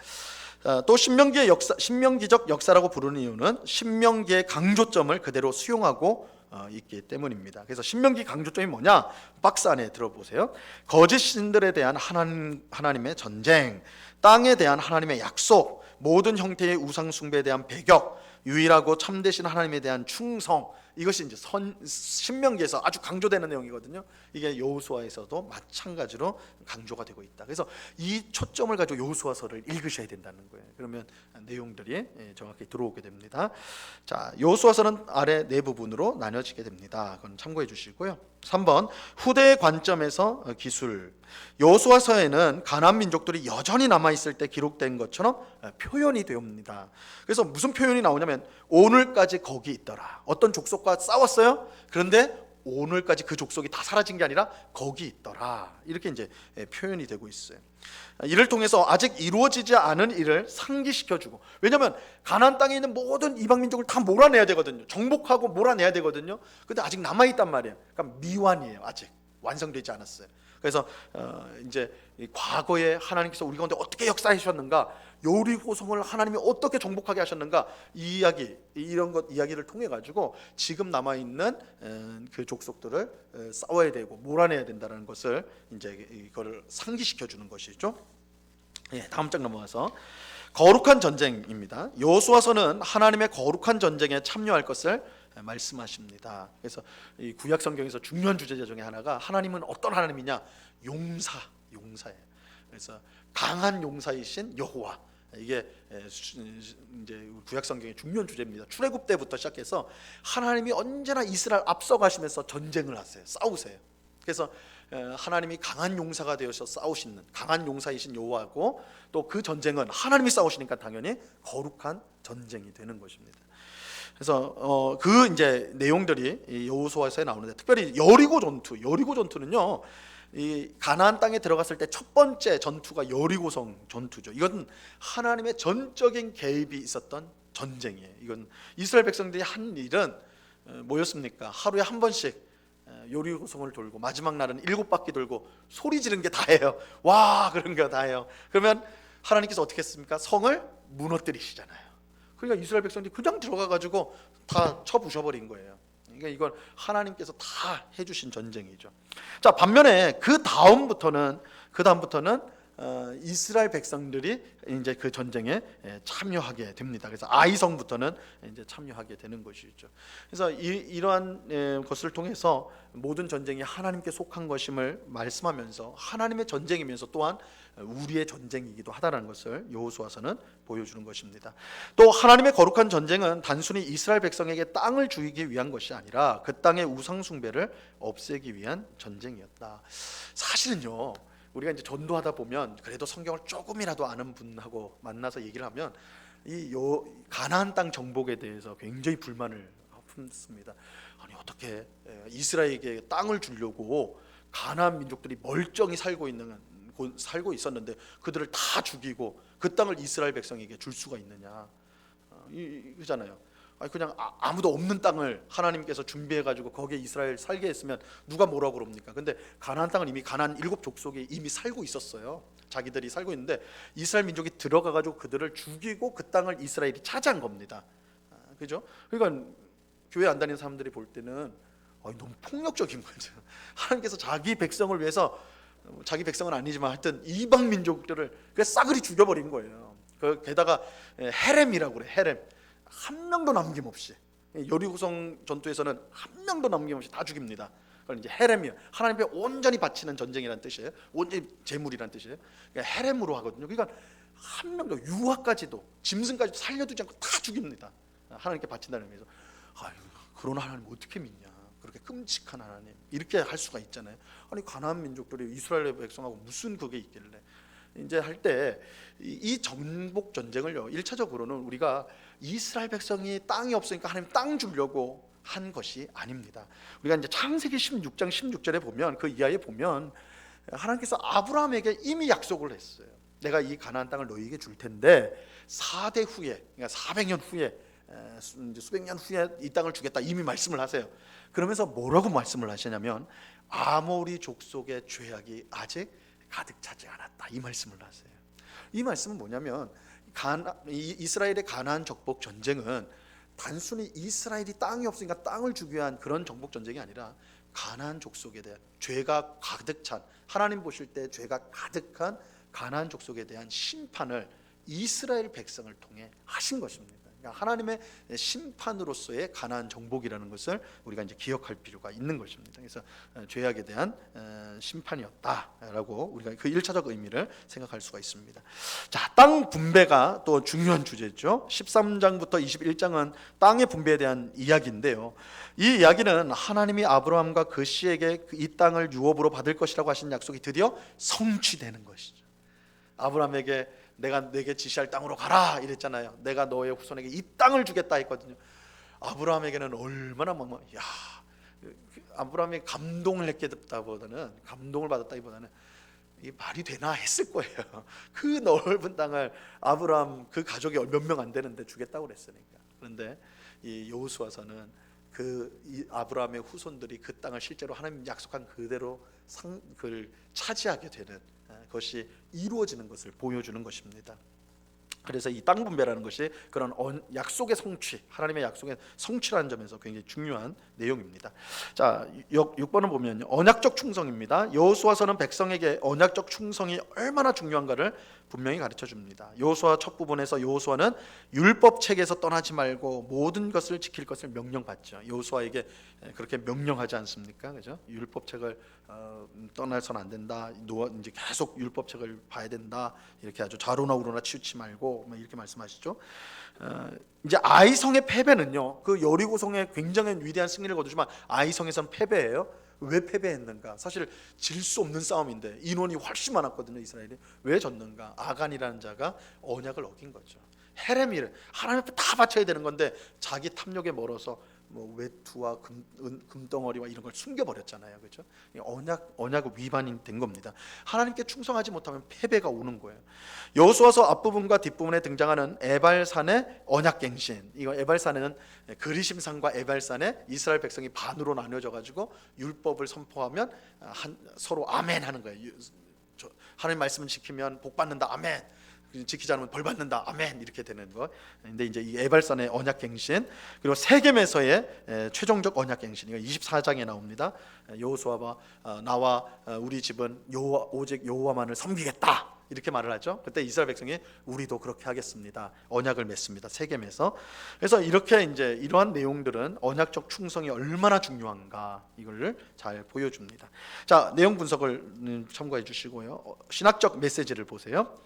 또 신명기적 역사라고 부르는 이유는 신명기의 강조점을 그대로 수용하고 있기 때문입니다. 그래서 신명기 강조점이 뭐냐? 박스 안에 들어보세요. 거짓 신들에 대한 하나님의 전쟁, 땅에 대한 하나님의 약속, 모든 형태의 우상 숭배에 대한 배격, 유일하고 참되신 하나님에 대한 충성, 이것이 이제 신명기에서 아주 강조되는 내용이거든요. 이게 여호수아에서도 마찬가지로 강조가 되고 있다. 그래서 이 초점을 가지고 여호수아서를 읽으셔야 된다는 거예요. 그러면 내용들이 정확히 들어오게 됩니다. 자, 여호수아서는 아래 네 부분으로 나뉘어지게 됩니다. 그건 참고해 주시고요. 3번 후대의 관점에서 기술. 여호수아서에는 가나안 민족들이 여전히 남아 있을 때 기록된 것처럼 표현이 되옵니다. 그래서 무슨 표현이 나오냐면 오늘까지 거기 있더라. 어떤 족속과 싸웠어요. 그런데 오늘까지 그 족속이 다 사라진 게 아니라 거기 있더라. 이렇게 이제 표현이 되고 있어요. 이를 통해서 아직 이루어지지 않은 일을 상기시켜주고, 왜냐하면 가나안 땅에 있는 모든 이방 민족을 다 몰아내야 되거든요. 정복하고 몰아내야 되거든요. 근데 아직 남아 있단 말이에요. 그러니까 미완이에요. 아직 완성되지 않았어요. 그래서 이제 과거에 하나님께서 우리 가운데 어떻게 역사하셨는가, 여리고성을 하나님이 어떻게 정복하게 하셨는가, 이 이야기, 이런 것 이야기를 통해 가지고 지금 남아 있는 그 족속들을 싸워야 되고 몰아내야 된다는 것을 이제 이거를 상기시켜 주는 것이죠. 예, 다음 장 넘어가서 거룩한 전쟁입니다. 여호수아서는 하나님의 거룩한 전쟁에 참여할 것을 말씀하십니다. 그래서 이 구약 성경에서 중요한 주제 중에 하나가 하나님은 어떤 하나님이냐? 용사예요. 그래서 강한 용사이신 여호와, 이게 이제 구약 성경의 중요한 주제입니다. 출애굽 때부터 시작해서 하나님이 언제나 이스라엘 앞서가시면서 전쟁을 하세요. 싸우세요. 그래서 하나님이 강한 용사가 되어서 싸우시는 강한 용사이신 여호와고, 또 그 전쟁은 하나님이 싸우시니까 당연히 거룩한 전쟁이 되는 것입니다. 그래서 그 이제 내용들이 여호수아서에 나오는데, 특별히 여리고 전투는요, 이 가나안 땅에 들어갔을 때 첫 번째 전투가 여리고성 전투죠. 이건 하나님의 전적인 개입이 있었던 전쟁이에요. 이건 이스라엘 백성들이 한 일은 뭐였습니까? 하루에 한 번씩 여리고성을 돌고 마지막 날은 7바퀴 돌고 소리 지르는 게 다예요. 와, 그런 게 다예요. 그러면 하나님께서 어떻게 했습니까? 성을 무너뜨리시잖아요. 그러니까 이스라엘 백성들이 그냥 들어가 가지고 다 쳐부셔버린 거예요. 그러니까 이건 하나님께서 다 해주신 전쟁이죠. 자, 반면에 그 다음부터는 이스라엘 백성들이 이제 그 전쟁에 참여하게 됩니다. 그래서 아이성부터는 이제 참여하게 되는 것이죠. 그래서 이러한 것을 통해서 모든 전쟁이 하나님께 속한 것임을 말씀하면서 하나님의 전쟁이면서 또한 우리의 전쟁이기도 하다는 것을 여호수아서는 보여주는 것입니다. 또 하나님의 거룩한 전쟁은 단순히 이스라엘 백성에게 땅을 주기 위한 것이 아니라 그 땅의 우상 숭배를 없애기 위한 전쟁이었다. 사실은요, 우리가 이제 전도하다 보면 그래도 성경을 조금이라도 아는 분하고 만나서 얘기를 하면 이 가나안 땅 정복에 대해서 굉장히 불만을 품습니다. 아니, 어떻게 이스라엘에게 땅을 주려고 가나안 민족들이 멀쩡히 살고 있었는데 그들을 다 죽이고 그 땅을 이스라엘 백성에게 줄 수가 있느냐, 이거잖아요. 아니, 그냥 아무도 없는 땅을 하나님께서 준비해가지고 거기에 이스라엘 살게 했으면 누가 뭐라고 그럽니까? 근데 가나안 땅은 이미 가나안 7족속이 이미 살고 있었어요. 자기들이 살고 있는데 이스라엘 민족이 들어가가지고 그들을 죽이고 그 땅을 이스라엘이 차지한 겁니다. 그죠? 그러니까 교회 안 다니는 사람들이 볼 때는 너무 폭력적인 거죠. 하나님께서 자기 백성을 위해서, 자기 백성은 아니지만 하여튼 이방 민족들을 그냥 싸그리 죽여버린 거예요. 게다가 헤렘이라고 그래. 헤렘. 한 명도 남김없이, 여리고성 전투에서는 한 명도 남김없이 다 죽입니다. 그걸 이제 헤렘이에요. 하나님 앞에 온전히 바치는 전쟁이란 뜻이에요. 온전히 제물이란 뜻이에요. 그러니까 헤렘으로 하거든요. 그러니까 한 명도, 유아까지도 짐승까지도 살려두지 않고 다 죽입니다. 하나님께 바친다는 의미에서. 그런 하나님 어떻게 믿냐? 그렇게 끔찍한 하나님, 이렇게 할 수가 있잖아요. 아니, 가나안 민족들이 이스라엘 백성하고 무슨 그게 있길래. 이제 할 때 이 정복 전쟁을요, 1차적으로는 우리가 이스라엘 백성이 땅이 없으니까 하나님 땅 주려고 한 것이 아닙니다. 우리가 이제 창세기 16장 16절에 보면, 그 이하에 보면 하나님께서 아브라함에게 이미 약속을 했어요. 내가 이 가나안 땅을 너희에게 줄 텐데 4대 후에, 그러니까 400년 후에, 수백 년 후에 이 땅을 주겠다, 이미 말씀을 하세요. 그러면서 뭐라고 말씀을 하시냐면 아모리 족속의 죄악이 아직 가득 차지 않았다, 이 말씀을 하세요. 이 말씀은 뭐냐면 이스라엘의 가나안 정복 전쟁은 단순히 이스라엘이 땅이 없으니까 땅을 주기 위한 그런 정복 전쟁이 아니라 가나안 족속에 대한 죄가 가득 찬, 하나님 보실 때 죄가 가득한 가나안 족속에 대한 심판을 이스라엘 백성을 통해 하신 것입니다. 그러니까 하나님의 심판으로서의 가나안 정복이라는 것을 우리가 이제 기억할 필요가 있는 것입니다. 그래서 죄악에 대한 심판이었다라고 우리가 그 1차적 의미를 생각할 수가 있습니다. 자, 땅 분배가 또 중요한 주제죠. 13장부터 21장은 땅의 분배에 대한 이야기인데요. 이 이야기는 하나님이 아브라함과 그 씨에게 이 땅을 유업으로 받을 것이라고 하신 약속이 드디어 성취되는 것이죠. 아브라함에게 내가 내게 지시할 땅으로 가라 이랬잖아요. 내가 너의 후손에게 이 땅을 주겠다 했거든요. 아브라함에게는 얼마나 야, 아브라함이 감동을 감동을 받았다기보다는 이 말이 되나 했을 거예요. 그 넓은 땅을 아브라함 그 가족이 몇 명 안 되는데 주겠다고 그랬으니까. 그런데 이 여호수아서는 이 아브라함의 후손들이 그 땅을 실제로 하나님 약속한 그대로 그를 차지하게 되는 것이 이루어지는 것을 보여주는 것입니다. 그래서 이 땅 분배라는 것이 그런 약속의 성취, 하나님의 약속의 성취라는 점에서 굉장히 중요한 내용입니다. 자, 6번을 보면 언약적 충성입니다. 여호수아서는 백성에게 언약적 충성이 얼마나 중요한가를 분명히 가르쳐 줍니다. 여호수아 첫 부분에서 여호수아는 율법 책에서 떠나지 말고 모든 것을 지킬 것을 명령받죠. 여호수아에게 그렇게 명령하지 않습니까? 그죠? 율법 책을 떠나서는 안 된다. 이제 계속 율법 책을 봐야 된다. 이렇게 아주 좌로나 우로나 치우치 말고 이렇게 말씀하시죠. 이제 아이성의 패배는요, 그 여리고성의 굉장히 위대한 승리를 거두지만 아이성에서는 패배예요. 왜 패배했는가? 사실 질 수 없는 싸움인데 인원이 훨씬 많았거든요. 이스라엘이 왜 졌는가? 아간이라는 자가 언약을 어긴 거죠. 헤레미를 하나님 앞에 다 바쳐야 되는 건데 자기 탐욕에 멀어서 외투와 금덩어리와 이런 걸 숨겨버렸잖아요. 그렇죠? 언약 위반이 된 겁니다. 하나님께 충성하지 못하면 패배가 오는 거예요. 여호수아서 앞부분과 뒷부분에 등장하는 에발산의 언약갱신. 이거 에발산에는 그리심산과 에발산에 이스라엘 백성이 반으로 나뉘어져 가지고 율법을 선포하면 서로 아멘 하는 거예요. 하나님 말씀을 지키면 복 받는다. 아멘. 지키지 않으면 벌 받는다. 아멘. 이렇게 되는 거. 근데 이제 이 에발산의 언약갱신, 그리고 세겜에서의 최종적 언약갱신, 이거 24장에 나옵니다. 여호수아와 나와 우리 집은 오직 여호와만을 섬기겠다. 이렇게 말을 하죠. 그때 이스라엘 백성이 우리도 그렇게 하겠습니다. 언약을 맺습니다. 세겜에서. 그래서 이렇게 이제 이러한 내용들은 언약적 충성이 얼마나 중요한가 이걸 잘 보여줍니다. 자, 내용 분석을 참고해 주시고요. 신학적 메시지를 보세요.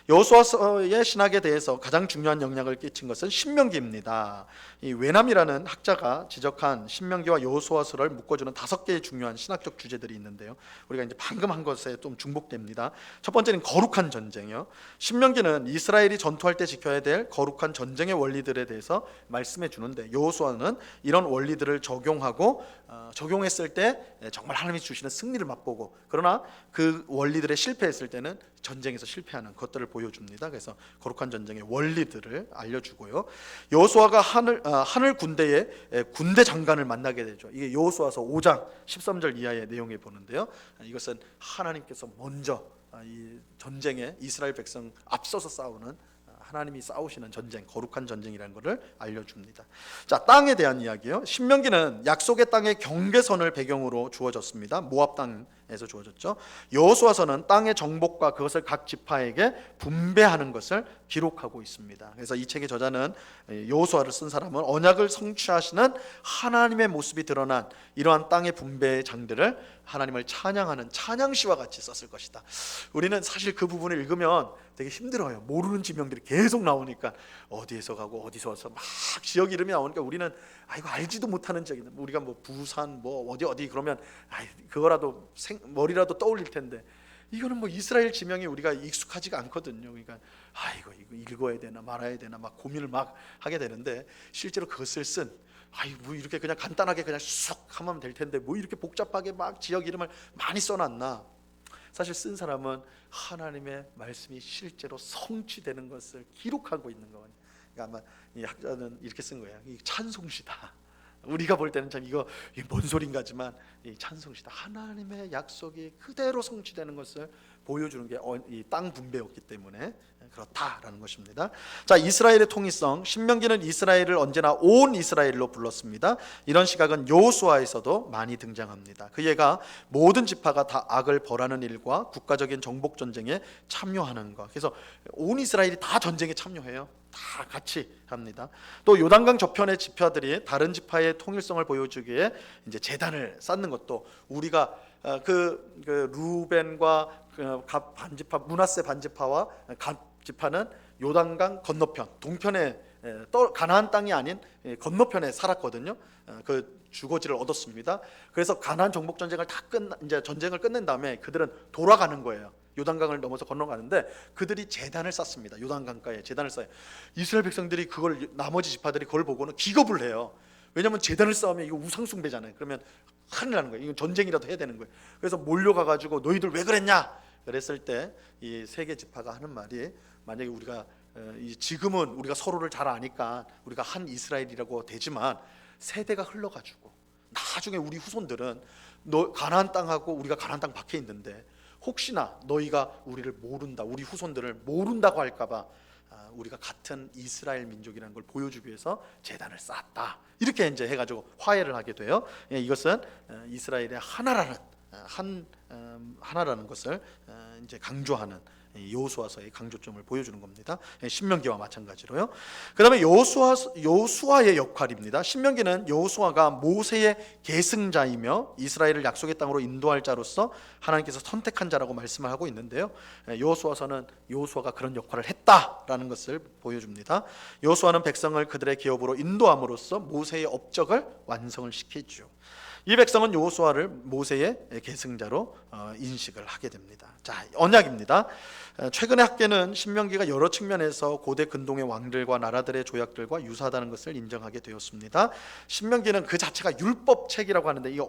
여호수아서의 신학에 대해서 가장 중요한 영향을 끼친 것은 신명기입니다. 이 외남이라는 학자가 지적한 신명기와 여호수아서를 묶어주는 5개의 중요한 신학적 주제들이 있는데요. 우리가 이제 방금 한 것에 좀 중복됩니다. 첫 번째는 거룩한 전쟁이요. 신명기는 이스라엘이 전투할 때 지켜야 될 거룩한 전쟁의 원리들에 대해서 말씀해 주는데, 여호수아는 이런 원리들을 적용했을 때 정말 하나님이 주시는 승리를 맛보고, 그러나 그 원리들에 실패했을 때는 전쟁에서 실패하는 것들을 보여줍니다. 그래서 거룩한 전쟁의 원리들을 알려주고요. 여호수아가 하늘 군대의 군대 장관을 만나게 되죠. 이게 여호수아서 5장 13절 이하의 내용에 보는데요. 이것은 하나님께서 먼저 이 전쟁에 이스라엘 백성 앞서서 싸우는, 하나님이 싸우시는 전쟁, 거룩한 전쟁이라는 것을 알려줍니다. 자, 땅에 대한 이야기요. 신명기는 약속의 땅의 경계선을 배경으로 주어졌습니다. 모압 땅에서 주어졌죠. 여호수아서는 땅의 정복과 그것을 각 지파에게 분배하는 것을 기록하고 있습니다. 그래서 이 책의 저자는, 여호수아를 쓴 사람은 언약을 성취하시는 하나님의 모습이 드러난 이러한 땅의 분배의 장들을 하나님을 찬양하는 찬양시와 같이 썼을 것이다. 우리는 사실 그 부분을 읽으면 되게 힘들어요. 모르는 지명들이 계속 나오니까, 어디에서 가고 어디서 와서 막 지역 이름이 나오니까 우리는 이거 알지도 못하는 지역인데, 우리가 부산 어디 그러면 그거라도 머리라도 떠올릴 텐데, 이거는 이스라엘 지명이 우리가 익숙하지가 않거든요. 그러니까 이거 읽어야 되나 말아야 되나 막 고민을 막 하게 되는데, 실제로 그것을 쓴 이렇게 그냥 간단하게 그냥 쑥 하면 될 텐데 이렇게 복잡하게 막 지역 이름을 많이 써놨나. 사실 쓴 사람은 하나님의 말씀이 실제로 성취되는 것을 기록하고 있는 거예요. 그러니까 아마 이 학자는 이렇게 쓴 거예요. 이 찬송시다. 우리가 볼 때는 참 이거 뭔 소린가지만 이 찬송시다. 하나님의 약속이 그대로 성취되는 것을 보여주는 게 이 땅 분배였기 때문에 그렇다라는 것입니다. 자, 이스라엘의 통일성. 신명기는 이스라엘을 언제나 온 이스라엘로 불렀습니다. 이런 시각은 여호수아에서도 많이 등장합니다. 그 예가 모든 지파가 다 악을 벌하는 일과 국가적인 정복 전쟁에 참여하는 것. 그래서 온 이스라엘이 다 전쟁에 참여해요. 다 같이 합니다. 또 요단강 저편의 지파들이 다른 지파의 통일성을 보여주기에 이제 제단을 쌓는 것도 우리가 그 루벤과 갓 반지파, 므낫세 반지파와 갓 지파는 요단강 건너편 동편에 가나안 땅이 아닌 건너편에 살았거든요. 그 주거지를 얻었습니다. 그래서 가나안 정복 전쟁을 이제 전쟁을 끝낸 다음에 그들은 돌아가는 거예요. 요단강을 넘어서 건너가는데 그들이 제단을 쌓습니다. 요단강가에 제단을 쌓아요. 이스라엘 백성들이 그걸 나머지 지파들이 그걸 보고는 기겁을 해요. 왜냐하면 제단을 쌓으면 이거 우상숭배잖아요. 그러면 큰일 나는 거예요. 이건 전쟁이라도 해야 되는 거예요. 그래서 몰려가 가지고 너희들 왜 그랬냐? 그랬을 때 이 세 개 지파가 하는 말이, 만약에 우리가 지금은 우리가 서로를 잘 아니까 우리가 한 이스라엘이라고 되지만 세대가 흘러가지고 나중에 우리 후손들은 가나안 땅하고 우리가 가나안 땅 밖에 있는데 혹시나 너희가 우리를 모른다, 우리 후손들을 모른다고 할까봐 우리가 같은 이스라엘 민족이라는 걸 보여주기 위해서 제단을 쌓았다. 이렇게 이제 해가지고 화해를 하게 돼요. 이것은 이스라엘의 하나라는 것을 이제 강조하는 여호수아서의 강조점을 보여주는 겁니다. 신명기와 마찬가지로요. 그다음에 여호수아의 역할입니다. 신명기는 여호수아가 모세의 계승자이며 이스라엘을 약속의 땅으로 인도할 자로서 하나님께서 선택한 자라고 말씀을 하고 있는데요. 여호수아서는 여호수아가 그런 역할을 했다라는 것을 보여줍니다. 여호수아는 백성을 그들의 기업으로 인도함으로써 모세의 업적을 완성을 시키죠. 이 백성은 여호수아를 모세의 계승자로 인식을 하게 됩니다. 자, 언약입니다. 최근의 학계는 신명기가 여러 측면에서 고대 근동의 왕들과 나라들의 조약들과 유사하다는 것을 인정하게 되었습니다. 신명기는 그 자체가 율법책이라고 하는데 이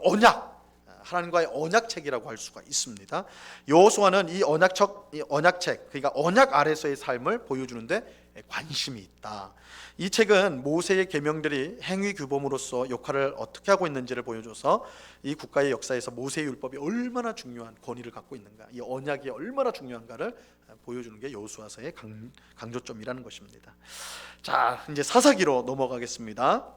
하나님과의 언약책이라고 할 수가 있습니다. 여호수아는 이 언약책, 그러니까 언약 아래서의 삶을 보여주는데 관심이 있다. 이 책은 모세의 계명들이 행위 규범으로서 역할을 어떻게 하고 있는지를 보여줘서 이 국가의 역사에서 모세의 율법이 얼마나 중요한 권위를 갖고 있는가, 이 언약이 얼마나 중요한가를 보여주는 게 여호수아서의 강조점이라는 것입니다. 자, 이제 사사기로 넘어가겠습니다.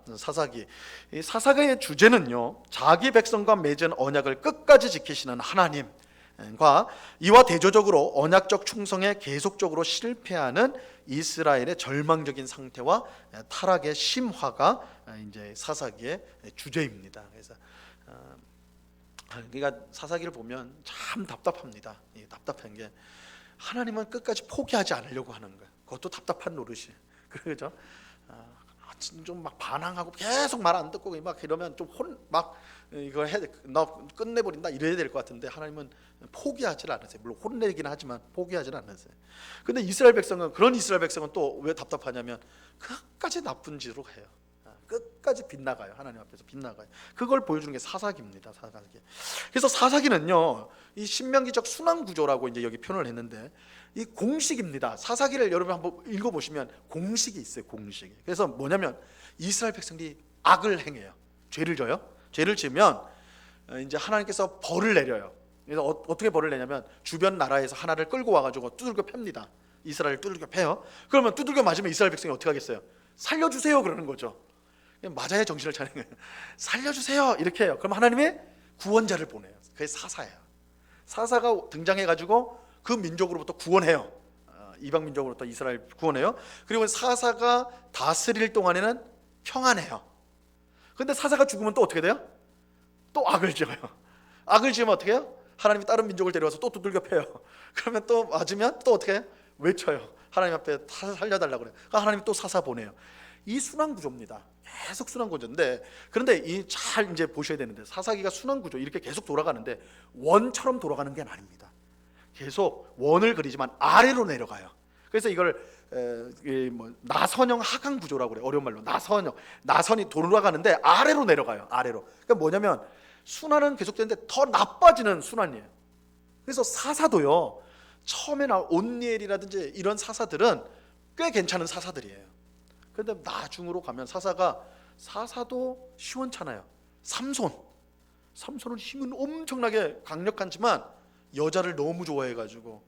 이 사사기의 주제는요, 자기 백성과 맺은 언약을 끝까지 지키시는 하나님과 이와 대조적으로 언약적 충성에 계속적으로 실패하는 이스라엘의 절망적인 상태와 타락의 심화가 이제 사사기의 주제입니다. 그래서 그러니까 사사기를 보면 참 답답합니다. 답답한 게 하나님은 끝까지 포기하지 않으려고 하는 거예요. 그것도 답답한 노릇이에요. 그죠? 좀 막 반항하고 계속 말 안 듣고 막 이러면 좀 이거 나 끝내버린다 이래야 될 것 같은데 하나님은 포기하지 않으세요. 물론 혼내긴 하지만 포기하지 않으세요. 근데 그런 이스라엘 백성은 또 왜 답답하냐면 끝까지 나쁜 짓으로 해요. 끝까지 빗나가요. 하나님 앞에서 빗나가요. 그걸 보여주는 게 사사기입니다. 사사기. 그래서 사사기는요, 이 신명기적 순환 구조라고 이제 여기 표현을 했는데 이 공식입니다. 사사기를 여러분 한번 읽어보시면 공식이 있어요. 공식이. 그래서 뭐냐면 이스라엘 백성들이 악을 행해요. 죄를 져요. 죄를 지으면 이제 하나님께서 벌을 내려요. 그래서 어떻게 벌을 내냐면 주변 나라에서 하나를 끌고 와가지고 두들겨 팹니다. 이스라엘을 두들겨 패요. 그러면 두들겨 맞으면 이스라엘 백성이 어떻게 하겠어요? 살려주세요 그러는 거죠. 맞아야 정신을 차리는 거예요. 살려주세요 이렇게 해요. 그럼 하나님이 구원자를 보내요. 그게 사사예요. 사사가 등장해가지고 그 민족으로부터 구원해요. 이방 민족으로부터 이스라엘 구원해요. 그리고 사사가 다스릴 동안에는 평안해요. 근데 사사가 죽으면 또 어떻게 돼요? 또 악을 지어요. 악을 지으면 어떻게 해요? 하나님이 다른 민족을 데려와서 또 두들겨 패요. 그러면 또 맞으면 또 어떻게 해요? 외쳐요. 하나님 앞에 살려달라고 그래요. 그러니까 하나님이 또 사사 보내요. 이 순환 구조입니다. 계속 순환 구조인데, 그런데 이 잘 이제 보셔야 되는데 사사기가 순환 구조 이렇게 계속 돌아가는데 원처럼 돌아가는 게 아닙니다. 계속 원을 그리지만 아래로 내려가요. 그래서 이걸 나선형 하강 구조라고 그래요. 어려운 말로 나선이 돌아가는데 아래로 내려가요. 아래로. 그러니까 뭐냐면 순환은 계속되는데 더 나빠지는 순환이에요. 그래서 사사도요, 처음에 나온 온니엘이라든지 이런 사사들은 꽤 괜찮은 사사들이에요. 그런데 나중으로 가면 사사도 시원찮아요. 삼손은 힘은 엄청나게 강력하지만 여자를 너무 좋아해가지고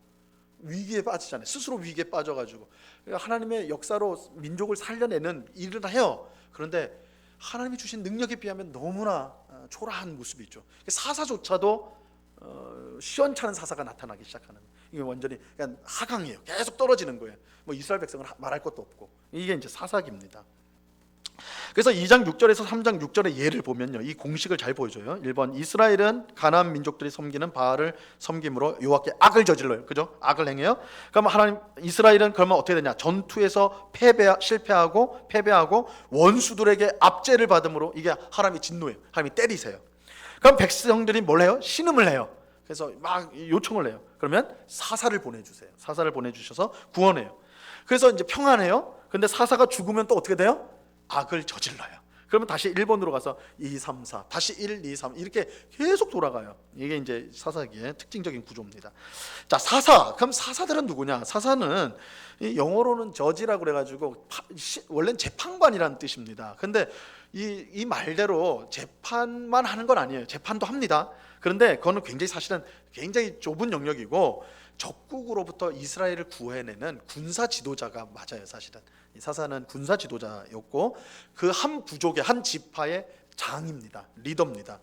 위기에 빠지잖아요. 스스로 위기에 빠져가지고 하나님의 역사로 민족을 살려내는 일을 해요. 그런데 하나님이 주신 능력에 비하면 너무나 초라한 모습이 있죠. 사사조차도 시원찮은 사사가 나타나기 시작하는, 이게 완전히 그냥 하강이에요. 계속 떨어지는 거예요. 뭐 이스라엘 백성은 말할 것도 없고, 이게 이제 사사기입니다. 그래서 2장 6절에서 3장 6절의 예를 보면요, 이 공식을 잘 보여줘요. 1번, 이스라엘은 가나안 민족들이 섬기는 바알을 섬김으로 여호와께 악을 저질러요. 그죠? 악을 행해요. 그러면 하나님, 이스라엘은 그러면 어떻게 되냐? 전투에서 실패하고 패배하고 원수들에게 압제를 받음으로 이게 하나님의 진노예요. 하나님이 때리세요. 그럼 백성들이 뭘 해요? 신음을 해요. 그래서 막 요청을 해요. 그러면 사사를 보내주세요. 사사를 보내주셔서 구원해요. 그래서 이제 평안해요. 근데 사사가 죽으면 또 어떻게 돼요? 악을 저질러요. 그러면 다시 1번으로 가서 2, 3, 4, 다시 1, 2, 3 이렇게 계속 돌아가요. 이게 이제 사사기의 특징적인 구조입니다. 자, 사사. 그럼 사사들은 누구냐? 사사는 영어로는 저지라고 그래가지고 원래는 재판관이라는 뜻입니다. 근데 이 말대로 재판만 하는 건 아니에요. 재판도 합니다. 그런데 그거는 사실은 굉장히 좁은 영역이고, 적국으로부터 이스라엘을 구해내는 군사 지도자가 맞아요. 사실은 이 사사는 군사 지도자였고, 그 한 부족의 한 지파의 장입니다. 리더입니다.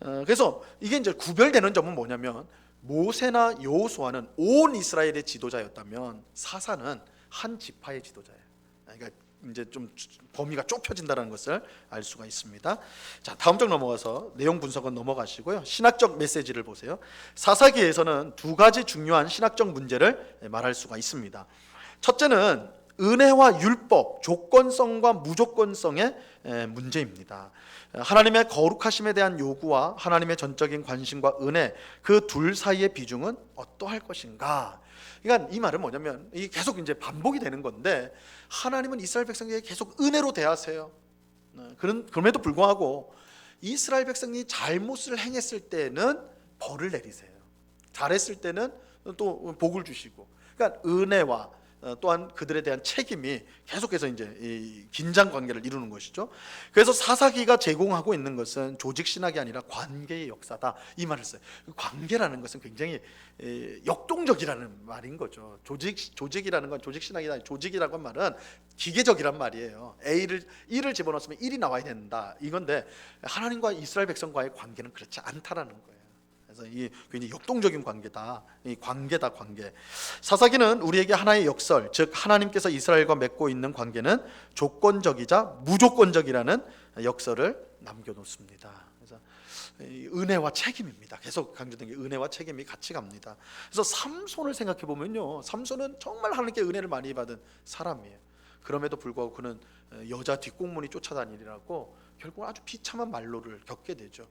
그래서 이게 이제 구별되는 점은 뭐냐면, 모세나 여호수아는 온 이스라엘의 지도자였다면 사사는 한 지파의 지도자예요. 그러니까 이제 좀 범위가 좁혀진다는 것을 알 수가 있습니다. 자, 다음 장 넘어가서 내용 분석은 넘어가시고요. 신학적 메시지를 보세요. 사사기에서는 두 가지 중요한 신학적 문제를 말할 수가 있습니다. 첫째는 은혜와 율법, 조건성과 무조건성의 문제입니다. 하나님의 거룩하심에 대한 요구와 하나님의 전적인 관심과 은혜, 그 둘 사이의 비중은 어떠할 것인가? 그러니까 이 말은 뭐냐면, 이게 계속 이제 반복이 되는 건데, 하나님은 이스라엘 백성에게 계속 은혜로 대하세요. 그럼에도 불구하고 이스라엘 백성이 잘못을 행했을 때는 벌을 내리세요. 잘했을 때는 또 복을 주시고, 그러니까 은혜와 또한 그들에 대한 책임이 계속해서 이제 이 긴장 관계를 이루는 것이죠. 그래서 사사기가 제공하고 있는 것은 조직 신학이 아니라 관계의 역사다, 이 말을 써요. 관계라는 것은 굉장히 역동적이라는 말인 거죠. 조직이라는 건, 조직 신학이다, 조직이라는 말은 기계적이란 말이에요. A를 집어넣으면 1이 나와야 된다, 이건데 하나님과 이스라엘 백성과의 관계는 그렇지 않다라는 거예요. 그래서 이 굉장히 역동적인 관계다. 이 관계다, 관계. 사사기는 우리에게 하나의 역설, 즉 하나님께서 이스라엘과 맺고 있는 관계는 조건적이자 무조건적이라는 역설을 남겨놓습니다. 그래서 은혜와 책임입니다. 계속 강조된 게 은혜와 책임이 같이 갑니다. 그래서 삼손을 생각해 보면요, 삼손은 정말 하나님께 은혜를 많이 받은 사람이에요. 그럼에도 불구하고 그는 여자 뒷공문이 쫓아다니라고 결국 아주 비참한 말로를 겪게 되죠.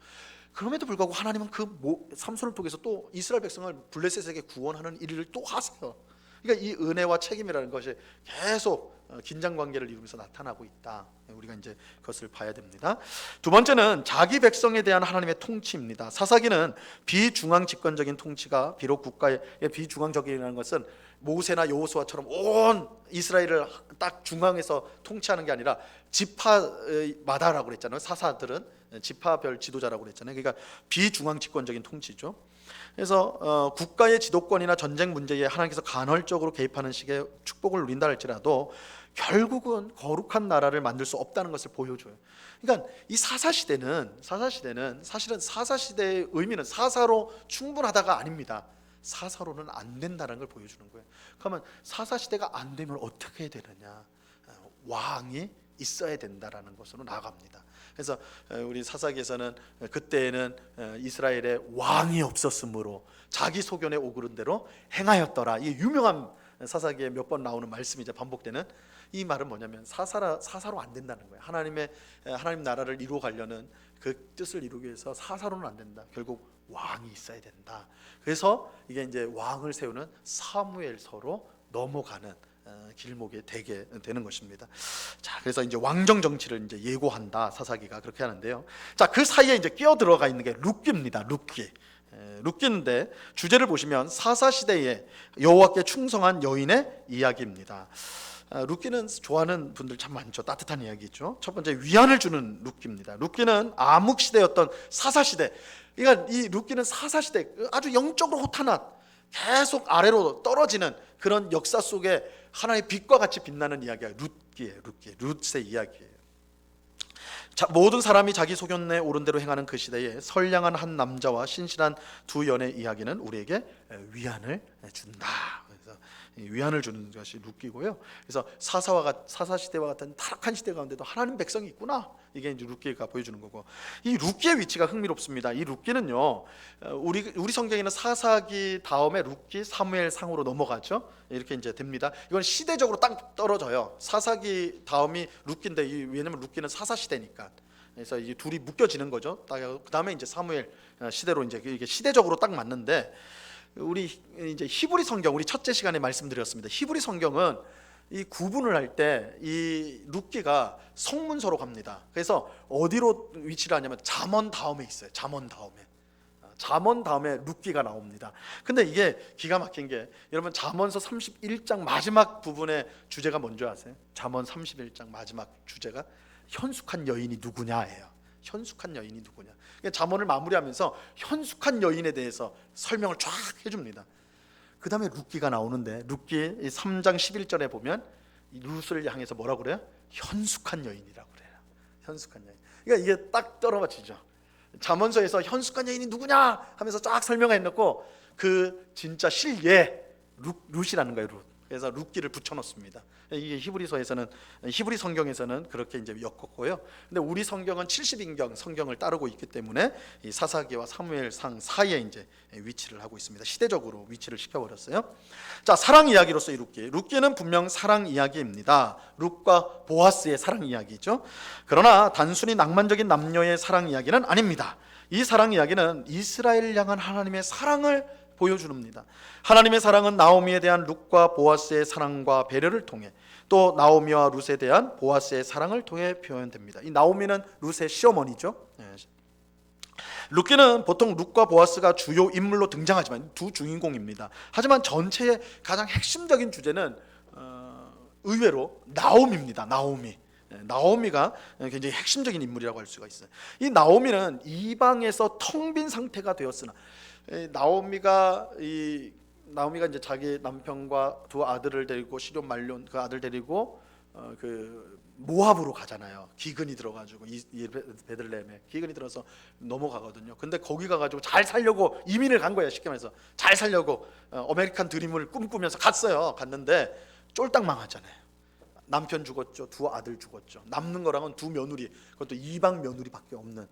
그럼에도 불구하고 하나님은 그 삼손을 통해서 또 이스라엘 백성을 블레셋에게 구원하는 일을 또 하세요. 그러니까 이 은혜와 책임이라는 것이 계속 긴장 관계를 이루면서 나타나고 있다. 우리가 이제 그것을 봐야 됩니다. 두 번째는 자기 백성에 대한 하나님의 통치입니다. 사사기는 비중앙 집권적인 통치가, 비록 국가의 비중앙적이라는 것은 모세나 여호수아처럼 온 이스라엘을 딱 중앙에서 통치하는 게 아니라 지파마다라고 그랬잖아요. 사사들은 지파별 지도자라고 그랬잖아요. 그러니까 비중앙 집권적인 통치죠. 그래서 국가의 지도권이나 전쟁 문제에 하나님께서 간헐적으로 개입하는 식의 축복을 누린다 할지라도 결국은 거룩한 나라를 만들 수 없다는 것을 보여줘요. 그러니까 이 사사시대는 사실은 사사시대의 의미는 사사로 충분하다가 아닙니다. 사사로는 안 된다는 걸 보여주는 거예요. 그러면 사사시대가 안 되면 어떻게 되느냐? 왕이 있어야 된다라는 것으로 나아갑니다. 그래서 우리 사사기에서는 그때에는 이스라엘에 왕이 없었으므로 자기 소견에 오그른 대로 행하였더라. 이 유명한 사사기에 몇 번 나오는 말씀이 이제 반복되는 이 말은 뭐냐면, 사사로 안 된다는 거예요. 하나님 나라를 이루어 가려는 그 뜻을 이루기 위해서 사사로는 안 된다. 결국 왕이 있어야 된다. 그래서 이게 이제 왕을 세우는 사무엘서로 넘어가는 길목에 되게 되는 것입니다. 자, 그래서 이제 왕정 정치를 이제 예고한다, 사사기가 그렇게 하는데요. 자, 그 사이에 이제 끼어 들어가 있는 게 룻기입니다. 룻기인데 주제를 보시면 사사 시대에 여호와께 충성한 여인의 이야기입니다. 룻기는 좋아하는 분들 참 많죠. 따뜻한 이야기죠. 첫 번째, 위안을 주는 룻기입니다. 룻기는 암흑 시대였던 사사 시대, 그러니까 이 룻기는 사사시대 아주 영적으로 호탄한 계속 아래로 떨어지는 그런 역사 속에 하나의 빛과 같이 빛나는 이야기가 룻기예요. 룻의 이야기예요. 자, 모든 사람이 자기 소견에 옳은 대로 행하는 그 시대에 선량한 한 남자와 신실한 두 연의 이야기는 우리에게 위안을 준다. 그래서 위안을 주는 것이 룻기고요. 그래서 사사 시대와 같은 타락한 시대 가운데도 하나님 백성이 있구나. 이게 이제 룻기가 보여주는 거고, 이 룻기의 위치가 흥미롭습니다. 이 룻기는요, 우리 성경에는 사사기 다음에 룻기, 사무엘 상으로 넘어가죠. 이렇게 이제 됩니다. 이건 시대적으로 딱 떨어져요. 사사기 다음이 룻기인데, 왜냐면 룻기는 사사 시대니까. 그래서 이 둘이 묶여지는 거죠. 그 다음에 이제 사무엘 시대로 이제 이게 시대적으로 딱 맞는데, 우리 이제 히브리 성경, 우리 첫째 시간에 말씀드렸습니다. 히브리 성경은 이 구분을 할 때 이 룻기가 성문서로 갑니다. 그래서 어디로 위치를 하냐면 잠언 다음에 있어요. 잠언 다음에 룻기가 나옵니다. 근데 이게 기가 막힌 게, 여러분 잠언서 31장 마지막 부분의 주제가 뭔지 아세요? 잠언 31장 마지막 주제가 현숙한 여인이 누구냐예요. 현숙한 여인이 누구냐. 잠언을 마무리하면서 현숙한 여인에 대해서 설명을 쫙 해줍니다. 그 다음에 룻기가 나오는데, 룻기 3장 11절에 보면 룻을 향해서 뭐라고 그래요? 현숙한 여인이라고 그래요. 현숙한 여인. 그러니까 이게 딱 떨어맞히죠. 잠언서에서 현숙한 여인이 누구냐 하면서 쫙 설명해놓고 그 진짜 실예 룻이라는 거예요. 룻. 그래서 룻기를 붙여놓습니다. 이게 히브리 성경에서는 그렇게 이제 엮었고요. 근데 우리 성경은 70인경 성경을 따르고 있기 때문에 이 사사기와 사무엘상 사이에 이제 위치를 하고 있습니다. 시대적으로 위치를 시켜버렸어요. 자, 사랑 이야기로서 이 룻기는 분명 사랑 이야기입니다. 룻과 보아스의 사랑 이야기죠. 그러나 단순히 낭만적인 남녀의 사랑 이야기는 아닙니다. 이 사랑 이야기는 이스라엘을 향한 하나님의 사랑을 보여줍니다. 하나님의 사랑은 나오미에 대한 룻과 보아스의 사랑과 배려를 통해, 또 나오미와 룻에 대한 보아스의 사랑을 통해 표현됩니다. 이 나오미는 룻의 시어머니죠. 룻기는 보통 룻과 보아스가 주요 인물로 등장하지만 두 주인공입니다. 하지만 전체의 가장 핵심적인 주제는 의외로 나오미입니다. 나오미가 굉장히 핵심적인 인물이라고 할 수가 있어요. 이 나오미는 이방에서 텅 빈 상태가 되었으나, 나오미가 이제 자기 남편과 두 아들을 데리고 시돈 말론 그 아들 데리고 그 모압으로 가잖아요. 기근이 들어가지고 이 베들레헴에 기근이 들어서 넘어가거든요. 근데 거기 가가지고 잘 살려고 이민을 간 거예요. 쉽게 말해서 잘 살려고 아메리칸 드림을 꿈꾸면서 갔는데 쫄딱 망하잖아요. 남편 죽었죠. 두 아들 죽었죠. 남는 거랑은 두 며느리, 그것도 이방 며느리밖에 없는.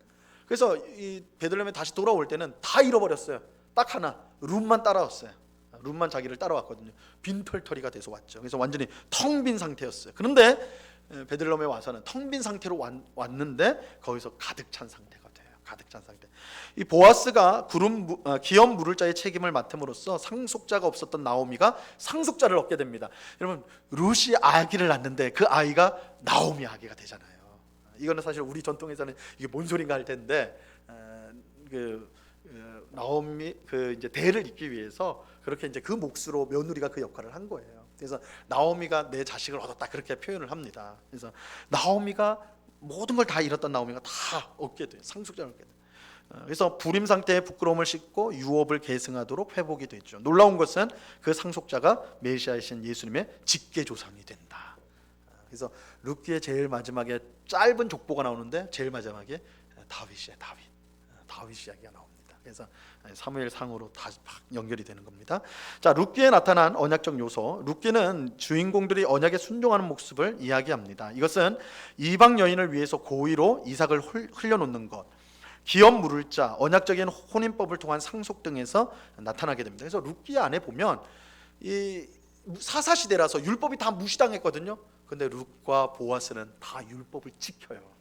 그래서 이 베들레헴에 다시 돌아올 때는 다 잃어버렸어요. 딱 하나, 룻만 따라왔어요. 룻만 자기를 따라왔거든요. 빈털터리가 돼서 왔죠. 그래서 완전히 텅 빈 상태였어요. 그런데 베들레헴에 와서는 텅 빈 상태로 왔는데 거기서 가득 찬 상태가 돼요. 가득 찬 상태. 이 보아스가 기업 물을 자의 책임을 맡음으로써 상속자가 없었던 나오미가 상속자를 얻게 됩니다. 여러분, 룻이 아기를 낳는데 그 아이가 나오미 아기가 되잖아요. 이거는 사실 우리 전통에서는 이게 뭔 소린가 할 텐데, 나오미 이제 대를 잇기 위해서 그렇게 이제 그 몫으로 며느리가 그 역할을 한 거예요. 그래서 나오미가 내 자식을 얻었다 그렇게 표현을 합니다. 그래서 나오미가 모든 걸 다 잃었던 나오미가 다 얻게 돼요. 상속자를 얻게 돼요. 그래서 불임 상태의 부끄러움을 싣고 유업을 계승하도록 회복이 되죠. 놀라운 것은 그 상속자가 메시아이신 예수님의 직계 조상이 된다. 그래서 룻기의 제일 마지막에 짧은 족보가 나오는데 제일 마지막에 다윗 이야기가 나옵니다. 그래서 사무엘상으로 다시 연결이 되는 겁니다. 자, 룻기에 나타난 언약적 요소. 룻기는 주인공들이 언약에 순종하는 모습을 이야기합니다. 이것은 이방 여인을 위해서 고의로 이삭을 흘려놓는 것, 기업 물을 자, 언약적인 혼인법을 통한 상속 등에서 나타나게 됩니다. 그래서 룻기 안에 보면 이 사사 시대라서 율법이 다 무시당했거든요. 근데 룻과 보아스는 다 율법을 지켜요.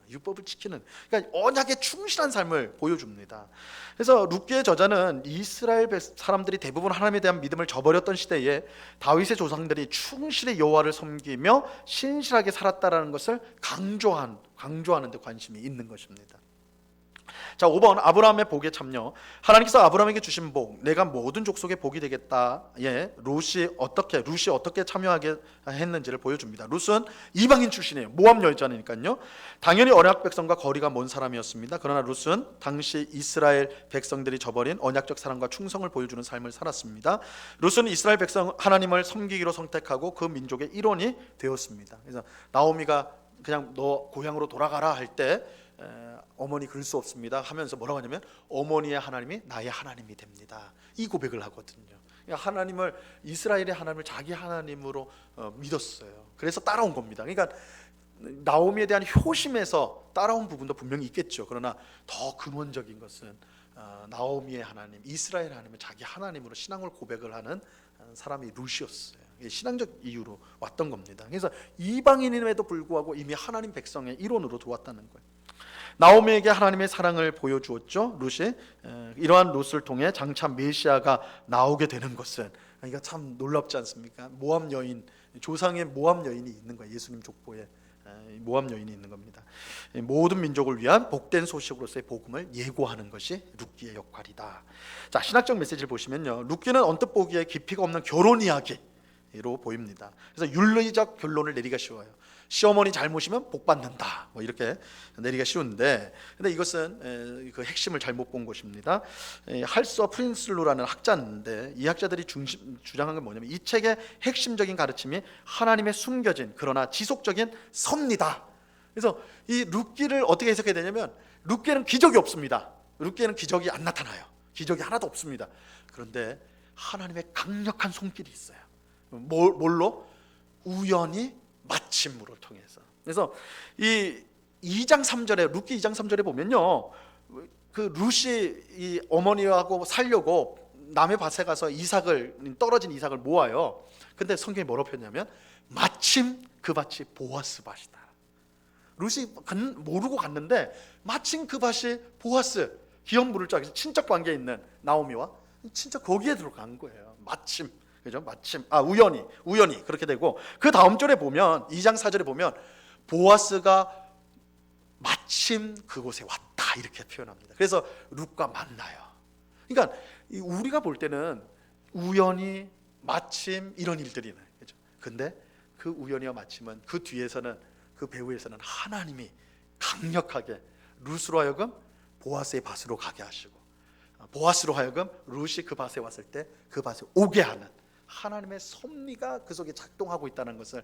율법을 지키는, 그러니까 언약에 충실한 삶을 보여줍니다. 그래서 룻기의 저자는 이스라엘 사람들이 대부분 하나님에 대한 믿음을 저버렸던 시대에 다윗의 조상들이 충실히 여호와를 섬기며 신실하게 살았다라는 것을 강조하는 데 관심이 있는 것입니다. 자, 5번 아브라함의 복에 참여. 하나님께서 아브라함에게 주신 복, 내가 모든 족속의 복이 되겠다. 예, 룻이 어떻게 참여하게 했는지를 보여줍니다. 룻은 이방인 출신이에요. 모압 여자니까요. 당연히 언약 백성과 거리가 먼 사람이었습니다. 그러나 룻은 당시 이스라엘 백성들이 저버린 언약적 사랑과 충성을 보여주는 삶을 살았습니다. 룻은 이스라엘 백성 하나님을 섬기기로 선택하고 그 민족의 일원이 되었습니다. 그래서 나오미가 그냥 너 고향으로 돌아가라 할 때 어머니 그럴 수 없습니다 하면서 뭐라고 하냐면 어머니의 하나님이 나의 하나님이 됩니다. 이 고백을 하거든요. 그러니까 하나님을, 이스라엘의 하나님을 자기 하나님으로 믿었어요. 그래서 따라온 겁니다. 그러니까 나오미에 대한 효심에서 따라온 부분도 분명히 있겠죠. 그러나 더 근원적인 것은 나오미의 하나님, 이스라엘 하나님을 자기 하나님으로 신앙을 고백을 하는 사람이 룻이었어요. 신앙적 이유로 왔던 겁니다. 그래서 이방인임에도 불구하고 이미 하나님 백성의 일원으로 들어왔다는 거예요. 나오미에게 하나님의 사랑을 보여주었죠. 룻이. 이러한 룻을 통해 장차 메시아가 나오게 되는 것은, 이거 참 놀랍지 않습니까? 모압 여인, 조상의 모압 여인이 있는 거예요. 예수님 족보에 모압 여인이 있는 겁니다. 모든 민족을 위한 복된 소식으로서의 복음을 예고하는 것이 룻기의 역할이다. 자, 신학적 메시지를 보시면요, 룻기는 언뜻 보기에 깊이가 없는 결혼 이야기로 보입니다. 그래서 윤리적 결론을 내리기가 쉬워요. 시어머니 잘못이면 복 받는다, 뭐 이렇게 내리기가 쉬운데, 근데 이것은 그 핵심을 잘못 본 것입니다. 할서 프린슬루라는 학자인데, 이 학자들이 주장한 건 뭐냐면, 이 책의 핵심적인 가르침이 하나님의 숨겨진 그러나 지속적인 섭리다. 그래서 이 룻기를 어떻게 해석해야 되냐면, 룻기는 기적이 없습니다. 룻기는 기적이 안 나타나요. 기적이 하나도 없습니다. 그런데 하나님의 강력한 손길이 있어요. 뭘로? 우연히 마침으로 통해서. 그래서 이 2장 3절에, 룻기 2장 3절에 보면요, 그 룻이 이 어머니하고 살려고 남의 밭에 가서 떨어진 이삭을 모아요. 근데 성경이 뭐라고 표현하냐면 마침 그 밭이 보아스 밭이다. 룻이 모르고 갔는데 마침 그 밭이 보아스, 기업 물을 줄 알고 친척 관계에 있는 나오미와 진짜 거기에 들어간 거예요. 마침. 그죠? 마침, 우연히 그렇게 되고, 그 다음 절에 보면 2장 4절에 보면 보아스가 마침 그곳에 왔다 이렇게 표현합니다. 그래서 룻과 만나요. 그러니까 우리가 볼 때는 우연히, 마침 이런 일들이 나요. 그죠? 근데 그 우연히와 마침은 그 뒤에서는, 그 배후에서는 하나님이 강력하게 룻으로 하여금 보아스의 밭으로 가게 하시고, 보아스로 하여금 룻이 그 밭에 왔을 때 그 밭에 오게 하는 하나님의 섭리가 그 속에 작동하고 있다는 것을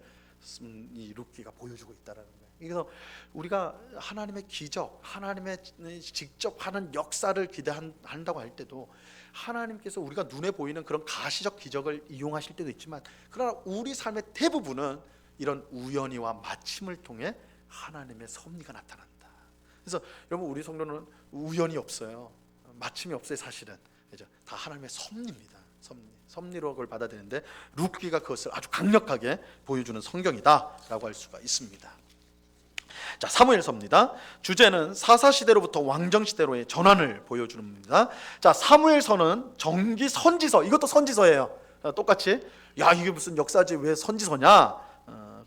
이 룻기가 보여주고 있다는 거예요. 그래서 우리가 하나님의 기적, 하나님의 직접 하는 역사를 기대한다고 할 때도, 하나님께서 우리가 눈에 보이는 그런 가시적 기적을 이용하실 때도 있지만, 그러나 우리 삶의 대부분은 이런 우연히와 마침을 통해 하나님의 섭리가 나타난다. 그래서 여러분, 우리 성도는 우연이 없어요. 마침이 없어요. 사실은. 그죠? 다 하나님의 섭리입니다. 섭리로 그걸 받아들이는데, 룻기가 그것을 아주 강력하게 보여주는 성경이다라고 할 수가 있습니다. 자, 사무엘서입니다. 주제는 사사시대로부터 왕정시대로의 전환을 보여줍니다. 자, 사무엘서는 정기 선지서, 이것도 선지서예요. 똑같이, 야, 이게 무슨 역사지 왜 선지서냐?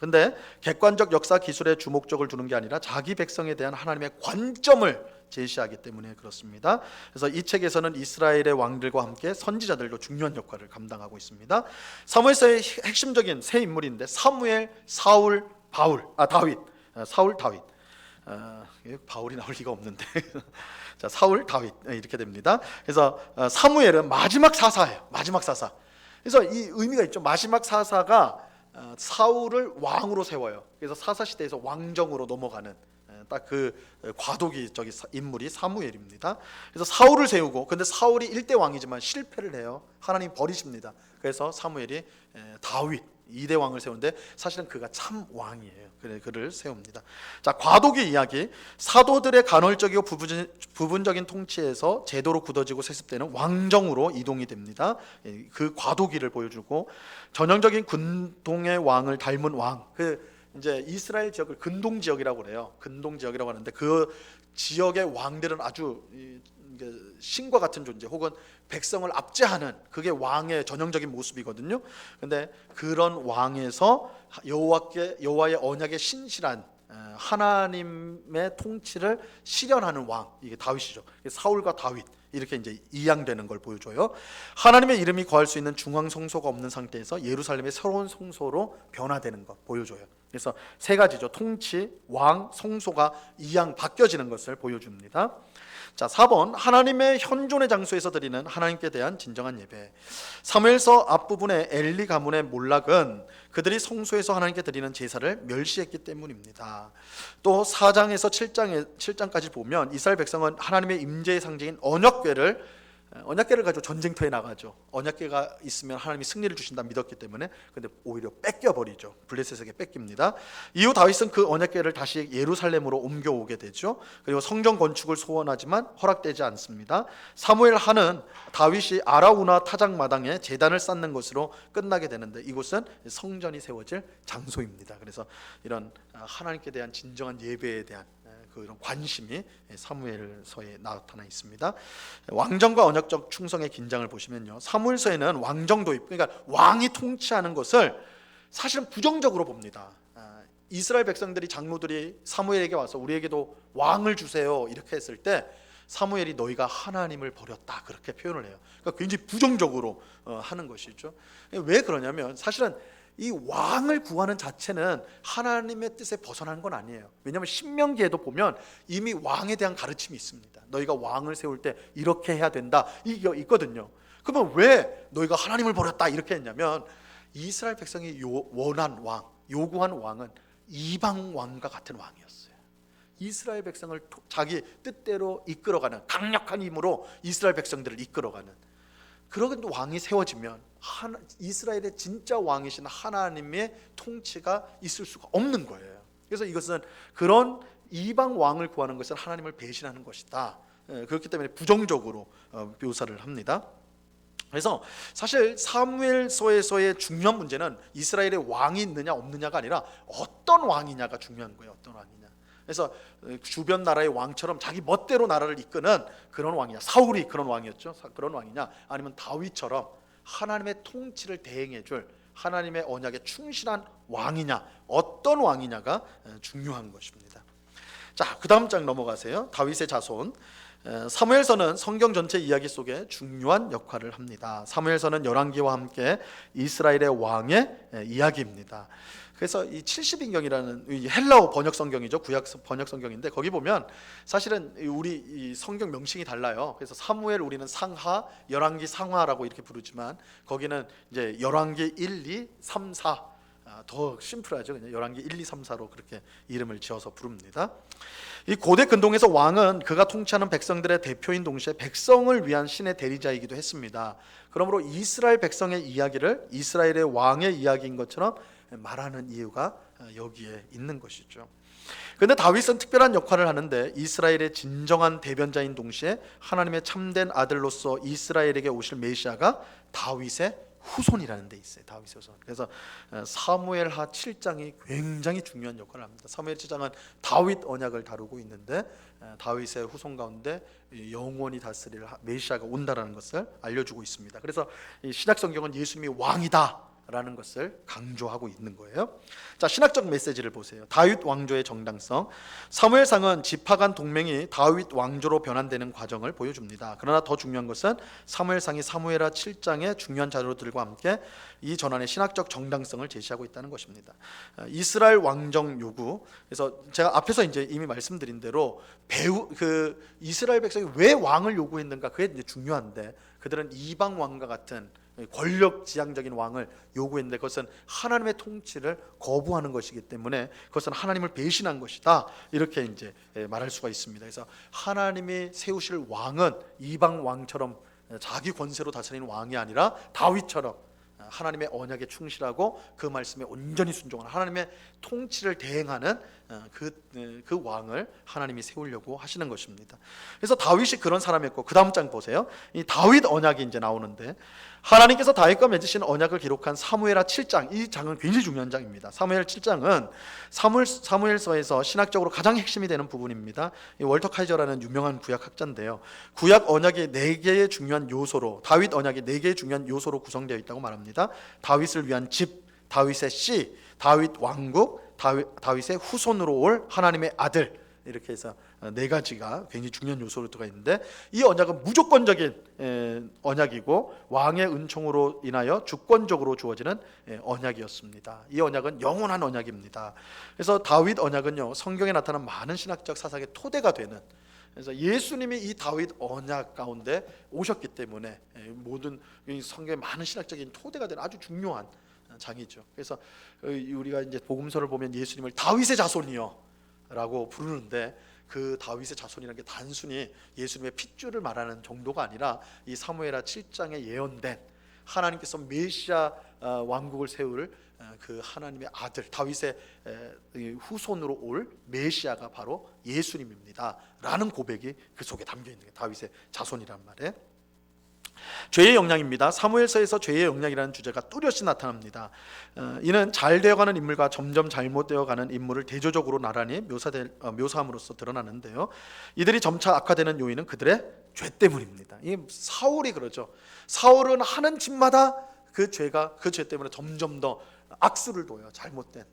근데 객관적 역사 기술에 주목적을 두는 게 아니라 자기 백성에 대한 하나님의 관점을 제시하기 때문에 그렇습니다. 그래서 이 책에서는 이스라엘의 왕들과 함께 선지자들도 중요한 역할을 감당하고 있습니다. 사무엘서의 핵심적인 세 인물인데, 사무엘, 사울, 다윗. 사울, 다윗. 바울이 나올 리가 없는데 자, 사울, 다윗 이렇게 됩니다. 그래서 사무엘은 마지막 사사예요. 마지막 사사. 그래서 이 의미가 있죠. 마지막 사사가 사울을 왕으로 세워요. 그래서 사사 시대에서 왕정으로 넘어가는 딱 그 과도기 인물이 사무엘입니다. 그래서 사울을 세우고, 근데 사울이 1대 왕이지만 실패를 해요. 하나님 버리십니다. 그래서 사무엘이 다윗 2대 왕을 세우는데, 사실은 그가 참 왕이에요. 그래, 그를 세웁니다. 자, 과도기 이야기. 사도들의 간헐적이고 부분적인 통치에서 제도로 굳어지고 세습되는 왕정으로 이동이 됩니다. 그 과도기를 보여주고, 전형적인 근동의 왕을 닮은 왕, 이제 이스라엘 지역을 근동 지역이라고 그래요. 근동 지역이라고 하는데, 그 지역의 왕들은 아주 신과 같은 존재, 혹은 백성을 압제하는, 그게 왕의 전형적인 모습이거든요. 근데 그런 왕에서 여호와의 언약에 신실한 하나님의 통치를 실현하는 왕, 이게 다윗이죠. 사울과 다윗 이렇게 이제 이양되는 걸 보여줘요. 하나님의 이름이 거할 수 있는 중앙 성소가 없는 상태에서 예루살렘의 새로운 성소로 변화되는 것 보여줘요. 그래서 세 가지죠. 통치, 왕, 성소가 이양 바뀌어지는 것을 보여줍니다. 자, 4번 하나님의 현존의 장소에서 드리는 하나님께 대한 진정한 예배. 사무엘서 앞부분의 엘리 가문의 몰락은 그들이 성소에서 하나님께 드리는 제사를 멸시했기 때문입니다. 또 4장에서 7장까지 보면 이스라엘 백성은 하나님의 임재의 상징인 언약궤를 가지고 전쟁터에 나가죠. 언약궤가 있으면 하나님이 승리를 주신다 믿었기 때문에, 근데 오히려 뺏겨버리죠. 블레셋에게 뺏깁니다. 이후 다윗은 그 언약궤를 다시 예루살렘으로 옮겨오게 되죠. 그리고 성전 건축을 소원하지만 허락되지 않습니다. 사무엘 하는 다윗이 아라우나 타작마당에 제단을 쌓는 것으로 끝나게 되는데, 이곳은 성전이 세워질 장소입니다. 그래서 이런 하나님께 대한 진정한 예배에 대한 그런 관심이 사무엘서에 나타나 있습니다. 왕정과 언약적 충성의 긴장을 보시면요, 사무엘서에는 왕정 도입, 그러니까 왕이 통치하는 것을 사실은 부정적으로 봅니다. 이스라엘 백성들이, 장로들이 사무엘에게 와서 우리에게도 왕을 주세요 이렇게 했을 때 사무엘이 너희가 하나님을 버렸다 그렇게 표현을 해요. 그러니까 굉장히 부정적으로 하는 것이죠. 왜 그러냐면 사실은 이 왕을 구하는 자체는 하나님의 뜻에 벗어난 건 아니에요. 왜냐하면 신명기에도 보면 이미 왕에 대한 가르침이 있습니다. 너희가 왕을 세울 때 이렇게 해야 된다, 이게 있거든요. 그러면 왜 너희가 하나님을 버렸다 이렇게 했냐면, 이스라엘 백성이 원한 왕, 요구한 왕은 이방 왕과 같은 왕이었어요. 이스라엘 백성을 자기 뜻대로 이끌어가는, 강력한 힘으로 이스라엘 백성들을 이끌어가는 그런 왕이 세워지면 이스라엘의 진짜 왕이신 하나님의 통치가 있을 수가 없는 거예요. 그래서 이것은 그런 이방 왕을 구하는 것은 하나님을 배신하는 것이다. 그렇기 때문에 부정적으로 묘사를 합니다. 그래서 사실 사무엘서에서의 중요한 문제는 이스라엘의 왕이 있느냐 없느냐가 아니라 어떤 왕이냐가 중요한 거예요. 어떤 왕이냐. 그래서 주변 나라의 왕처럼 자기 멋대로 나라를 이끄는 그런 왕이냐, 사울이 그런 왕이었죠. 그런 왕이냐, 아니면 다윗처럼 하나님의 통치를 대행해줄 하나님의 언약에 충실한 왕이냐, 어떤 왕이냐가 중요한 것입니다. 자, 그 다음 장 넘어가세요. 다윗의 자손. 사무엘서는 성경 전체 이야기 속에 중요한 역할을 합니다. 사무엘서는 열왕기와 함께 이스라엘의 왕의 이야기입니다. 그래서 이 70인경이라는 헬라어 번역 성경이죠. 구약 번역 성경인데 거기 보면 사실은 우리 이 성경 명칭이 달라요. 그래서 사무엘 우리는 상하, 열왕기 상하라고 이렇게 부르지만 거기는 이제 열왕기 1, 2, 3, 4 더 심플하죠. 그냥 열왕기 1, 2, 3, 4로 그렇게 이름을 지어서 부릅니다. 이 고대 근동에서 왕은 그가 통치하는 백성들의 대표인 동시에 백성을 위한 신의 대리자이기도 했습니다. 그러므로 이스라엘 백성의 이야기를 이스라엘의 왕의 이야기인 것처럼 말하는 이유가 여기에 있는 것이죠. 그런데 다윗은 특별한 역할을 하는데 이스라엘의 진정한 대변자인 동시에 하나님의 참된 아들로서 이스라엘에게 오실 메시아가 다윗의 후손이라는 데 있어요. 다윗의 후손. 그래서 사무엘하 7장이 굉장히 중요한 역할을 합니다. 사무엘 7장은 다윗 언약을 다루고 있는데 다윗의 후손 가운데 영원히 다스릴 메시아가 온다라는 것을 알려주고 있습니다. 그래서 신약 성경은 예수님이 왕이다 라는 것을 강조하고 있는 거예요. 자, 신학적 메시지를 보세요. 다윗 왕조의 정당성. 사무엘상은 지파 간 동맹이 다윗 왕조로 변환되는 과정을 보여줍니다. 그러나 더 중요한 것은 사무엘상이 사무엘하 7장의 중요한 자료들과 함께 이 전환의 신학적 정당성을 제시하고 있다는 것입니다. 이스라엘 왕정 요구. 그래서 제가 앞에서 이제 이미 말씀드린 대로 이스라엘 백성이 왜 왕을 요구했는가, 그게 이제 중요한데 그들은 이방 왕과 같은 권력 지향적인 왕을 요구했는데 그것은 하나님의 통치를 거부하는 것이기 때문에 그것은 하나님을 배신한 것이다, 이렇게 이제 말할 수가 있습니다. 그래서 하나님이 세우실 왕은 이방 왕처럼 자기 권세로 다스리는 왕이 아니라 다윗처럼 하나님의 언약에 충실하고 그 말씀에 온전히 순종하는 하나님의 통치를 대행하는 그 왕을 하나님이 세우려고 하시는 것입니다. 그래서 다윗이 그런 사람이었고, 그 다음 장 보세요. 이 다윗 언약이 이제 나오는데 하나님께서 다윗과 맺으신 언약을 기록한 사무엘하 7장, 이 장은 굉장히 중요한 장입니다. 사무엘 7장은 사무엘서에서 신학적으로 가장 핵심이 되는 부분입니다. 월터 카이저라는 유명한 구약 학자인데요, 구약 언약이 4개의 중요한 요소로, 다윗 언약이 4개의 중요한 요소로 구성되어 있다고 말합니다. 다윗을 위한 집, 다윗의 씨, 다윗 왕국, 다윗의 후손으로 올 하나님의 아들, 이렇게 해서 네 가지가 굉장히 중요한 요소로 들어가 있는데, 이 언약은 무조건적인 언약이고 왕의 은총으로 인하여 주권적으로 주어지는 언약이었습니다. 이 언약은 영원한 언약입니다. 그래서 다윗 언약은요, 성경에 나타난 많은 신학적 사상의 토대가 되는, 그래서 예수님이 이 다윗 언약 가운데 오셨기 때문에 모든 성경의 많은 신학적인 토대가 되는 아주 중요한 장이죠. 그래서 우리가 이제 복음서를 보면 예수님을 다윗의 자손이요 라고 부르는데, 그 다윗의 자손이라는 게 단순히 예수님의 핏줄을 말하는 정도가 아니라 이 사무엘하 7장에 예언된 하나님께서 메시아 왕국을 세울 그 하나님의 아들, 다윗의 후손으로 올 메시아가 바로 예수님입니다 라는 고백이 그 속에 담겨 있는 게 다윗의 자손이란 말에, 죄의 영향입니다. 사무엘서에서 죄의 영향이라는 주제가 뚜렷이 나타납니다. 이는 잘 되어가는 인물과 점점 잘못되어가는 인물을 대조적으로 나란히 묘사함으로써 드러나는데요, 이들이 점차 악화되는 요인은 그들의 죄 때문입니다. 이 사울이 그러죠. 사울은 하는 짓마다 그 죄 때문에 점점 더 악수를 둬요. 잘못된,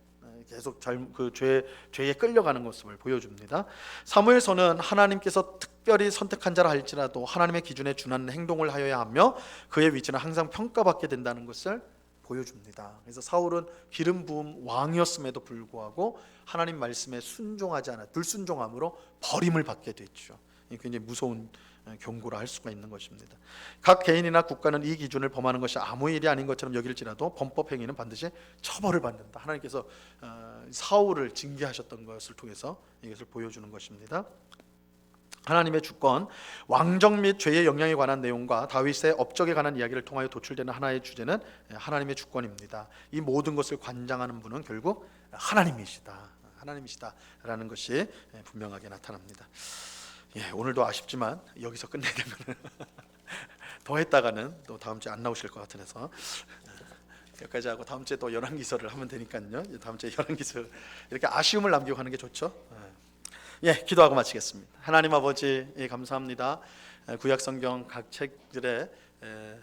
계속 그 죄에 끌려가는 모습을 보여줍니다. 사무엘서는 하나님께서 특별히 선택한 자라 할지라도 하나님의 기준에 준하는 행동을 하여야 하며 그의 위치는 항상 평가받게 된다는 것을 보여줍니다. 그래서 사울은 기름 부음 왕이었음에도 불구하고 하나님 말씀에 순종하지 않아 불순종함으로 버림을 받게 됐죠. 굉장히 무서운 경고를 할 수가 있는 것입니다. 각 개인이나 국가는 이 기준을 범하는 것이 아무 일이 아닌 것처럼 여길지라도 범법 행위는 반드시 처벌을 받는다. 하나님께서 사울을 징계하셨던 것을 통해서 이것을 보여주는 것입니다. 하나님의 주권, 왕정 및 죄의 영향에 관한 내용과 다윗의 업적에 관한 이야기를 통하여 도출되는 하나의 주제는 하나님의 주권입니다. 이 모든 것을 관장하는 분은 결국 하나님이시다라는 것이 분명하게 나타납니다. 오늘도 아쉽지만 여기서 끝내야 되면 더 했다가는 또 다음 주에 안 나오실 것 같아서 여기까지 하고 다음 주에 또 열왕기서를 하면 되니까요. 다음 주에 열왕기서 이렇게 아쉬움을 남기고 가는 게 좋죠. 기도하고 마치겠습니다. 하나님 아버지, 감사합니다. 구약성경 각 책들의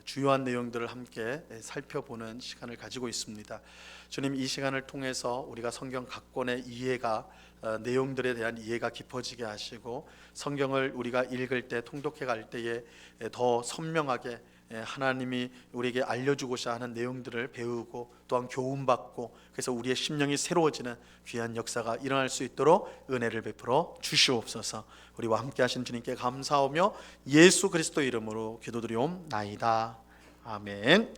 주요한 내용들을 함께 살펴보는 시간을 가지고 있습니다. 주님, 이 시간을 통해서 우리가 성경 각 권의 이해가, 내용들에 대한 이해가 깊어지게 하시고, 성경을 우리가 읽을 때, 통독해 갈 때에 더 선명하게 하나님이 우리에게 알려주고자 하는 내용들을 배우고 또한 교훈받고, 그래서 우리의 심령이 새로워지는 귀한 역사가 일어날 수 있도록 은혜를 베풀어 주시옵소서. 우리와 함께 하신 주님께 감사하며 예수 그리스도 이름으로 기도드리옵나이다. 아멘.